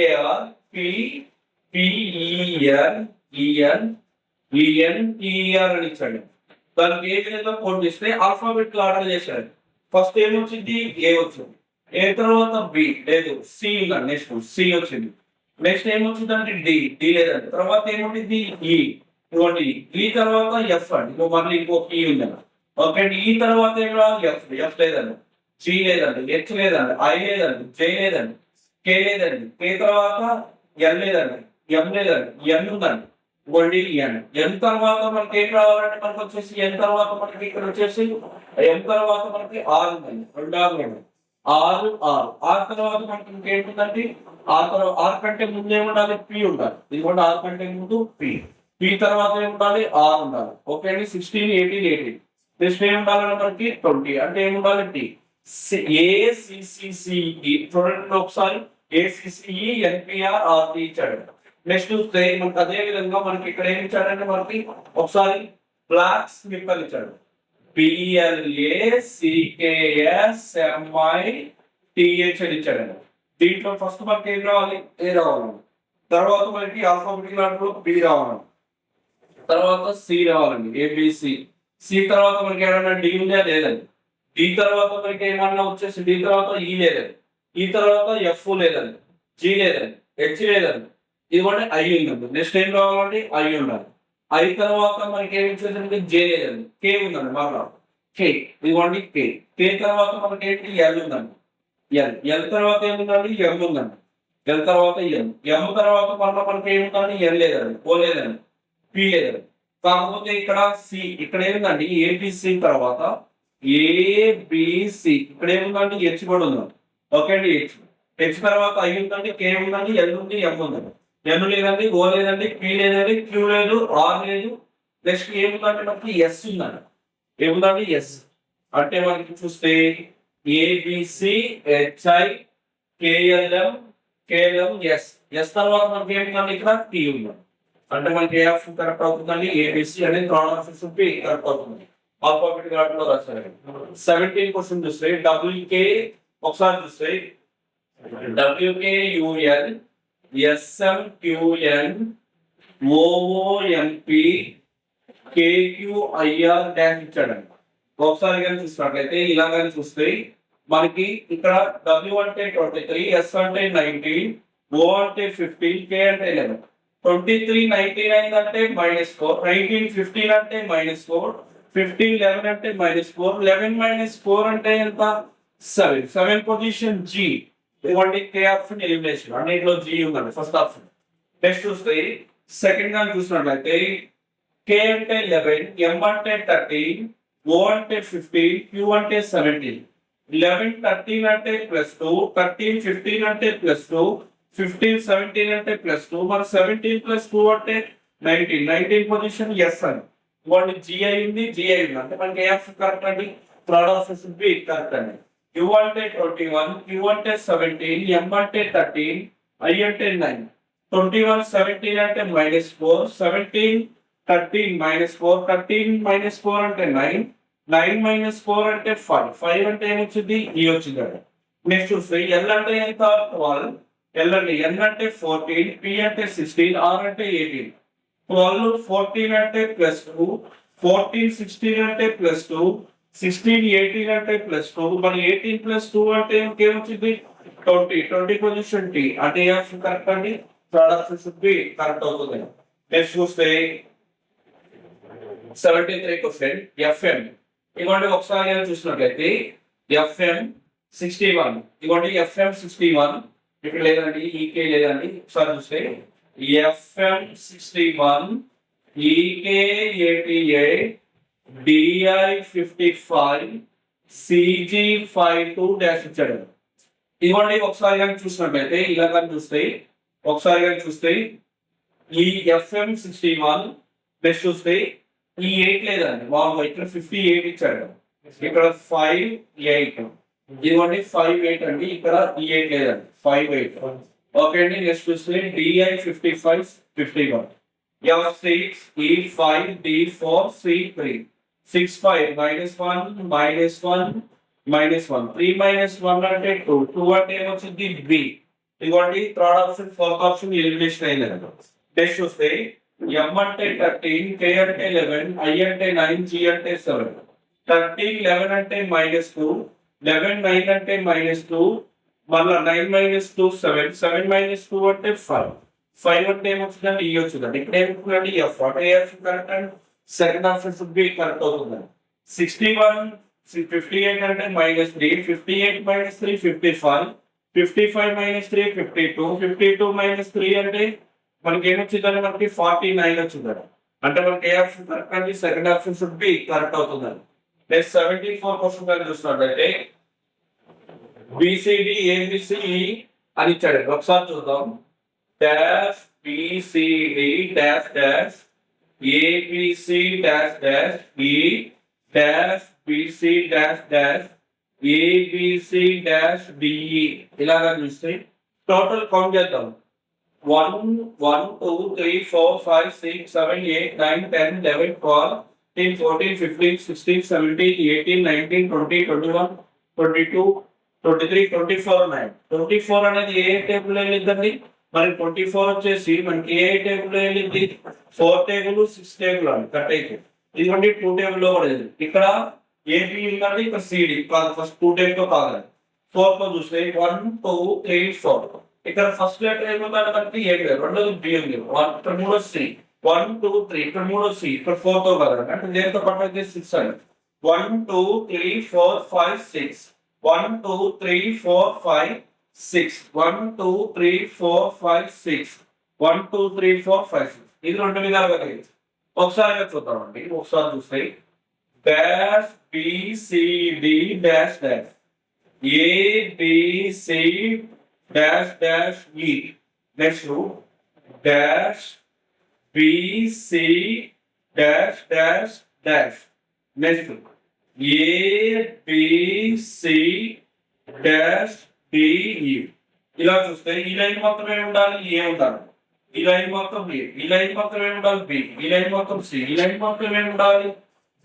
అని ఇచ్చాడు. దానికి ఏ విధంగా కోడ్ చేస్తే ఆల్ఫాబెట్ ఆర్డర్ చేశాడు. ఫస్ట్ ఏమొచ్చింది? ఏ వచ్చింది. ఏ తర్వాత B లేదు, C ఉందండి. నెక్స్ట్ C వచ్చింది. నెక్స్ట్ ఏమొచ్చిందంటే D లేదండి. తర్వాత ఏముంటుంది? E ఇవ్వండి. ఈ తర్వాత F అండి. మళ్ళీ ఇంకొక E ఉందండి. ఓకే అండి. ఈ తర్వాత ఏం రావాలి? F లేదండి, G లేదండి, H లేదండి, I లేదండి, J లేదండి, K లేదండి, K తర్వాత L లేదండి, M లేదండి, N ఉందండి. N తర్వాత మనకి ఏం రావాలంటే మనకు వచ్చేసి N తర్వాత మనకి ఇక్కడ వచ్చేసి M తర్వాత మనకి R ఉందండి. R తర్వాత మనకి ఇంకేంటుందండి? R కంటే ముందు ఏముండాలి? P ఉండాలి. ఇదిగోండి R కంటే ముందు P తర్వాత ఏముండాలి? R ఉండాలి. ఓకే అండి. 16 18 18 నెక్స్ట్ ఏం ఉండాలంటే మనకి 20 అంటే ఏముండాలి? T. ACCCE చూడండి ఒకసారి. ACCE NPR RT ఇచ్చాడు. నెక్స్ట్ చూస్తే మనకి అదే విధంగా మనకి ఇక్కడ ఏమి ఇచ్చాడంటే మనకి ఒకసారి బ్లాక్ స్లిప్పర్ ఇచ్చాడు. BLACKSMITH అని ఇచ్చాడండి. దీంట్లో ఫస్ట్ మనకి ఏం రావాలి? ఏ రావాలి. తర్వాత మనకి ఆల్ఫాబెటిక్ దాంట్లో బి రావాలి, తర్వాత సి రావాలండి, ABC. సి తర్వాత మనకి ఏమన్నా డి ఉందా? లేదండి. డి తర్వాత మనకి ఏమన్నా వచ్చేసి డి తర్వాత ఈ లేదండి, ఈ తర్వాత ఎఫ్ లేదండి, జి లేదండి, హెచ్ లేదండి, ఇదిగోండి ఐ ఉందండి. నెక్స్ట్ ఏం రావాలండి? ఐ ఉండాలి. ఐ తర్వాత మనకి ఏమి వచ్చేసరికి జే లేదండి, కే ఉందండి. మళ్ళా కే, ఇదిగోండి కే. కే తర్వాత మనకి ఏంటి? ఎల్ ఉందండి. ఎల్ తర్వాత ఏముందండి? ఎం ఉందండి. ఎల్ తర్వాత ఎం తర్వాత మళ్ళీ మనకి ఏముందండి? ఎల్ లేదండి, ఓ లేదండి, పి లేదండి. కాకపోతే ఇక్కడ సి, ఇక్కడ ఏముందండి? ఏబిసి తర్వాత ఏబిసి, ఇక్కడ ఏముందండి? హెచ్ కూడా ఉందండి. ఓకే అండి, హెచ్. హెచ్ తర్వాత ఐ ఉందండి, కే ఉందండి, ఎల్ ఉంది, ఎం ఉందండి. ఎన్ లేదండి, ఓ లేదండి, పి లేదండి, క్యూ లేదు, ఆర్ లేదు. నెక్స్ట్ ఏముందంటే మనకి ఎస్ ఉందండి. ఏముందండి? ఎస్. అంటే మనకి చూస్తే ABC HI KLM KLM S. S తర్వాత మనకి ఏముందండి? ఇక్కడ టి ఉందండి. అంటే మనకి ఏ ఆప్షన్ కరెక్ట్ అవుతుందండి? ఏబిసి అనేది third option should be correct అవుతుంది. ఆల్ఫాబెటిక్ ఆర్డర్ లో రాశారు. 17 క్వశ్చన్ చూస్తే డబ్ల్యూకే ఒకసారి చూస్తే WKUL SMQN OOMP KQIR dash ఇచ్చాడండి. ఒకసారి కానీ చూసినట్లయితే ఇలా కానీ చూస్తే మనకి ఇక్కడ W అంటే 23, S అంటే 19, O అంటే 15, K అంటే 11. 23 19 అయిందంటే -4, 19 15 అంటే -4, 15 11 అంటే -4, 11 -4 అంటే ఎంత? 7. 7 పొజిషన్ G. ఇదిగోండి కే ఆప్షన్ ఎలిమినేషన్, అన్నింటిలో G ఉందండి ఫస్ట్ ఆప్షన్. నెక్స్ట్ చూస్తే సెకండ్ గా చూసినట్లయితే కే అంటే 11, M అంటే 13, O అంటే 15, Q అంటే 17. 11 13 అంటే +2, 13 15 అంటే +2, 15 17 అంటే +2, మరి 17 +2 అంటే 19. 19 పొజిషన్ ఎస్ అని. ఇవ్వండి G అయింది, G అయింది. అంటే మనకి ఏ ఆప్షన్ కరెక్ట్ అండి? థర్డ్ ఆప్షన్ బి కరెక్ట్ అండి. Q అంటే 21, Q అంటే 17, M అంటే 13, I అంటే 9. 21 17 అంటే -4, 17 13 -4, 13 -4 అంటే 9, 9 -4 అంటే 5, 5 అంటే ఏమొచ్చింది? ఈ వచ్చింది. నెక్స్ట్ చూస్తే L అంటే ఎంత? 12, L అంటే N అంటే 14, P అంటే 16, R అంటే 18. 12 14 అంటే +2, 14 16 అంటే +2, 16 18 అంటే +2, మరి 18 +2 అంటే ఇంకేమొచ్చింది? 20. 20 పొజిషన్ T. అంటే ఏ ఆప్షన్ కరెక్ట్ అండి? Third option should be correct అవుతుంది. నెక్స్ట్ చూస్తే 73 క్వశ్చన్ FM. ఇదిగోండి ఒకసారి చూసినట్లయితే FM 61, ఇదిగోండి FM 61 ఇక్కడ లేదండి, ఈకే లేదండి. ఒకసారి చూస్తే FM 61 ఈకే 88 DI 55 CG 52 డాష్ ఇచ్చాడు. ఇదిగోండి ఒకసారి కానీ చూసినట్లయితే ఇలా కానీ చూస్తే ఒకసారి కానీ చూస్తే ఈ FM 61 నెక్స్ట్ చూస్తే ఈ 8 లేదండి, మామూలుగా ఇక్కడ 58 ఇచ్చాడు, ఇక్కడ 5 8. ఇదిగోండి 5 8 అండి, ఇక్కడ ఈ 8 లేదండి, 5 8. ఓకే అండి. నెక్స్ట్ చూస్తే DI 55 51, F6 E5 D4 C3 6 5 -1 -1 -1 3 -1 అంటే 2, 2 అంటే ఏమొచ్చింది? B. ఇదిగోండి third option fourth option elimination అయిందండి. నెక్స్ట్ చూస్తే M అంటే 13, K అంటే 11, I అంటే 9, G అంటే 7. 13 11 అంటే -2, 11 9 అంటే -2, మళ్ళీ 9 -2 7, 7 -2 అంటే 5, 5 అంటే ఏమొచ్చిందండి? ఈ వచ్చిందండి. ఇక్కడ ఏమవుతుందండి? F. అంటే F correct and second option should be correct అవుతుందండి. 61 58 అంటే -3, 58 -3 55, 55 -3 52, 52 -3 అంటే మనకి ఏమొచ్చిందండి? మనకి 49 వచ్చిందండి. అంటే మనకి ఏ ఆప్షన్ కరెక్ట్ అండి? Second option should be correct అవుతుందండి. నెక్స్ట్ 74 క్వశ్చన్ కానీ చూసినట్లయితే BCD ABCE అని ఇచ్చాడు. ఒకసారి చూద్దాం. Dash BCD dash dash ABC dash dash E dash BC dash dash ABC dash DE ఇలాగా చూస్తే టోటల్ కౌంట్ చేద్దాం. 1, 1, 2, 3, 4, 5, 6, 7, 8, 9, 10, 11, 12, 13, 14, 15, 16, 17, 18, 19, 20, 21, 22, 23, 24, 9. 24 అనేది ఏ టేబుల్ వెళ్ళిందండి? మరి 24 వచ్చేసి మనకి ఏ టేబుల్ వెళ్ళింది? 4 టేబుల్ 6 టేబుల్ అని కట్ అయితే ఇదిగోండి 2 టేబుల్ లో పడేది. ఇక్కడ ఏబి ఉందండి, ఇక్కడ సిడి కాదు, ఫస్ట్ 2 టేబుల్ తో కాదండి. 4 తో చూస్తే 1, 2, 3, 4. ఇక్కడ ఫస్ట్ లెటర్ ఏముందంటే మనకి ఏ లేదు, రెండోది బి ఉంది, ఇక్కడ మూడో సి, 1, 2, 3, ఇక్కడ మూడో సి, ఇక్కడ 4 తో కదండి, అంటే దేనితో పాటు అయితే 6 అండి. 1, 2, 3, 4, 5, 6. 1, 2, 3, 4, 5, 6. 1, 2, 3, 4, 5, 6. 1, 2, 3, 4, 5, 6. ఇది రెండు విధాలుగా తెలియదు. ఒకసారిగా చూద్దామండి. ఒకసారి చూస్తే dash B C D dash dash A B C dash dash E. Next dash B C dash dash dash. Next A B C dash D E. ఇలా చూస్తే ఈ లైన్ మొత్తం ఏమి ఉండాలి? ఏ ఉండాలి. ఈ లైన్ మొత్తం బి, ఈ లైన్ మొత్తం ఏమి ఉండాలి? బి. ఈ లైన్ మొత్తం సి, ఈ లైన్ మొత్తం ఏమి ఉండాలి?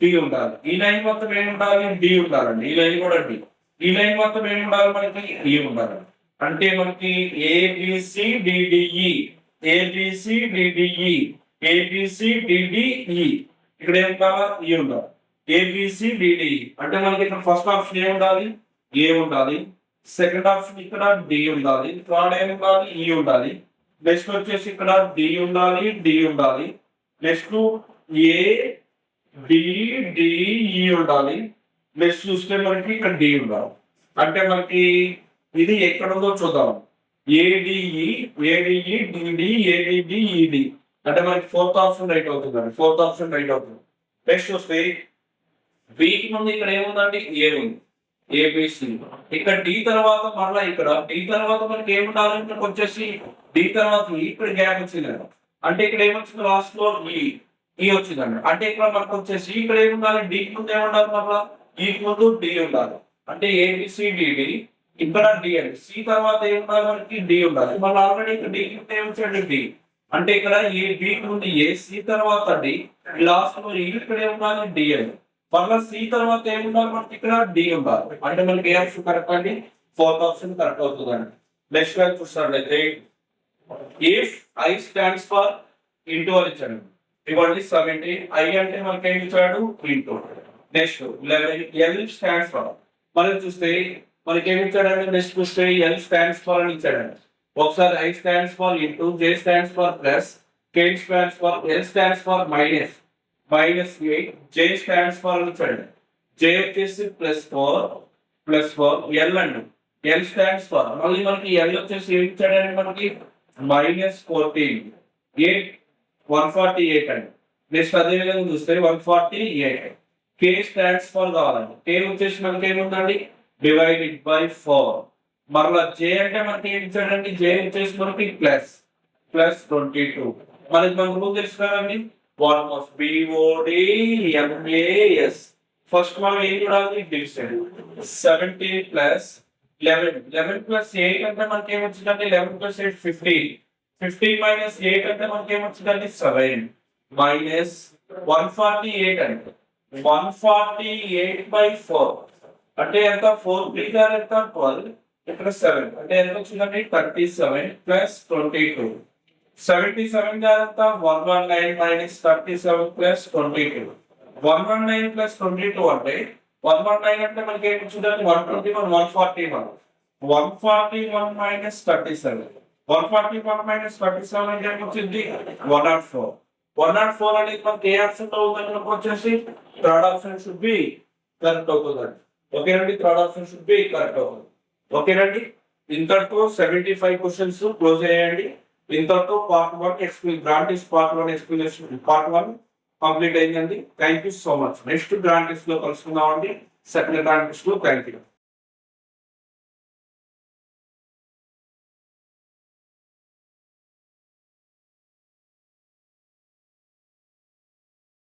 డి ఉండాలి. ఈ లైన్ మొత్తం ఏమి ఉండాలి? డి ఉండాలండి. ఈ లైన్ కూడా డి. ఈ లైన్ మొత్తం ఏమి ఉండాలి? మనకి ఈ ఉండాలి. అంటే మనకి ABC DDE, ABC DDE, ABC DDE. ఇక్కడ ఏం కావాలి? ఈ ఉండాలి. ఏబిసి డిడిఈ అంటే మనకి ఇక్కడ ఫస్ట్ ఆప్షన్ ఏ ఉండాలి? ఏ ఉండాలి. సెకండ్ ఆప్షన్ ఇక్కడ డి ఉండాలి. థర్డ్ ఏం ఉండాలి? ఈ ఉండాలి. నెక్స్ట్ వచ్చేసి ఇక్కడ డి ఉండాలి, డి ఉండాలి. నెక్స్ట్ ఏ డి డిఈ ఉండాలి. నెక్స్ట్ చూస్తే మనకి ఇక్కడ డి ఉండాలి. అంటే మనకి ఇది ఎక్కడ ఉందో చూద్దాం. ఏడిఈ, ఏడిఈ, డిడి, ఏడిడి, ఈడి. అంటే మనకి ఫోర్త్ ఆప్షన్ రైట్ అవుతుందండి. ఫోర్త్ ఆప్షన్ రైట్ అవుతుంది. నెక్స్ట్ చూస్తే బికి ముందు ఇక్కడ ఏముందండి? ఏ ఉంది, ఏబిసి. ఇక్కడ డి తర్వాత మళ్ళీ ఇక్కడ డి తర్వాత మనకి ఏముండాలి? ఇక్కడ వచ్చేసి డి తర్వాత ఇక్కడ గ్యాప్ వచ్చింది, అంటే ఇక్కడ ఏమొచ్చింది? లాస్ట్ లో ఈ వచ్చిందండి. అంటే ఇక్కడ మనకు వచ్చేసి ఇక్కడ ఏముండాలి? డి ముందు ఏముండాలి? మళ్ళా ఈ ముందు డి ఉండాలి. అంటే ఏబిసిడిడి ఇక్కడ డి అండి. సి తర్వాత ఏముండాలి? మనకి డి ఉండాలి. మళ్ళీ ఆల్రెడీ ఇక్కడ డి ముందు ఏమొచ్చాడు? డి. అంటే ఇక్కడ ఏ డి ముందు ఏ, సి తర్వాత డి, లాస్ట్ లో ఇక్కడ ఏముండాలి? డి అండి. మళ్ళీ సి తర్వాత ఏముండాలి? మనకి ఇక్కడ డి ఉండాలి. అంటే మనకి ఏ ఆప్షన్ కరెక్ట్ అండి? ఫోర్త్ ఆప్షన్ కరెక్ట్ అవుతుందండి. నెక్స్ట్ లైన్ చూసినట్లయితే if I stands for into అని ఇచ్చాడు. ఇవ్వండి 70. ఐ అంటే మనకి ఏం ఇచ్చాడు? Into. Next 11 L stands for. మనం చూస్తే మనకి ఏమి ఇచ్చాడండి? నెక్స్ట్ చూస్తే ఎల్ స్టాండ్స్ ఫర్ అని ఇచ్చాడండి. ఒకసారి I stands for into, J stands for plus, K stands for, L stands for minus, -8, J stands for J వచ్చేసి +4 L అండి. L stands for మళ్ళీ మనకి L వచ్చేసి ఏం ఇచ్చాడండి? మనకి -14 8 148 అండి. నెక్స్ట్ అదే విధంగా చూస్తే 148. K stands for కావాలండి. K వచ్చేసి మనకి ఏముందండి? /4. మరలా J అంటే మనకి ఏం ఇచ్చాడండి? J వచ్చేసి మనకి +22. మనకి రూల్ తెలుసు కదండి. What must be BODMAS? First మనం ఏం చూడాలి? డివిజన్. 70 plus 11. 11 plus 8 అంటే మనకి ఏమొచ్చిందండి? 11 plus 8 15. 15 minus 8 అంటే మనకి ఏమొచ్చిందండి? 7 minus 148 అంటే 148/4 అంటే ఎంత? 4 3 ఎంత? 12. ఇక్కడ 7 అంటే ఎంత వచ్చిందండి? 37 plus 22. 77 జాగ్రత్త 119 minus 37 plus 22. 119 plus 22 అంటే 119 అంటే మనకి ఏం వచ్చిందండి? 121 141. 141 minus 37. 141 minus 37 అంటే ఏం వచ్చింది? 104. 104 అనేది మనకి ఏ ఆప్షన్ లో ఉందని మనకు వచ్చేసి third option should be correct అవుతుందండి. ఓకేనండి, third option should be correct అవుతుంది. ఓకేనండి, ఇంతటితో 75 క్వశ్చన్స్ క్లోజ్ అయ్యాయండి. ఇంతటితో part 1 grand test part 1 explanation part 1 complete అయిందండి. Thank you so much. Next grand test లో కలుసుకుందామండి. సెకండ్ గ్రాండ్ టెస్ట్ లో థ్యాంక్ యూ.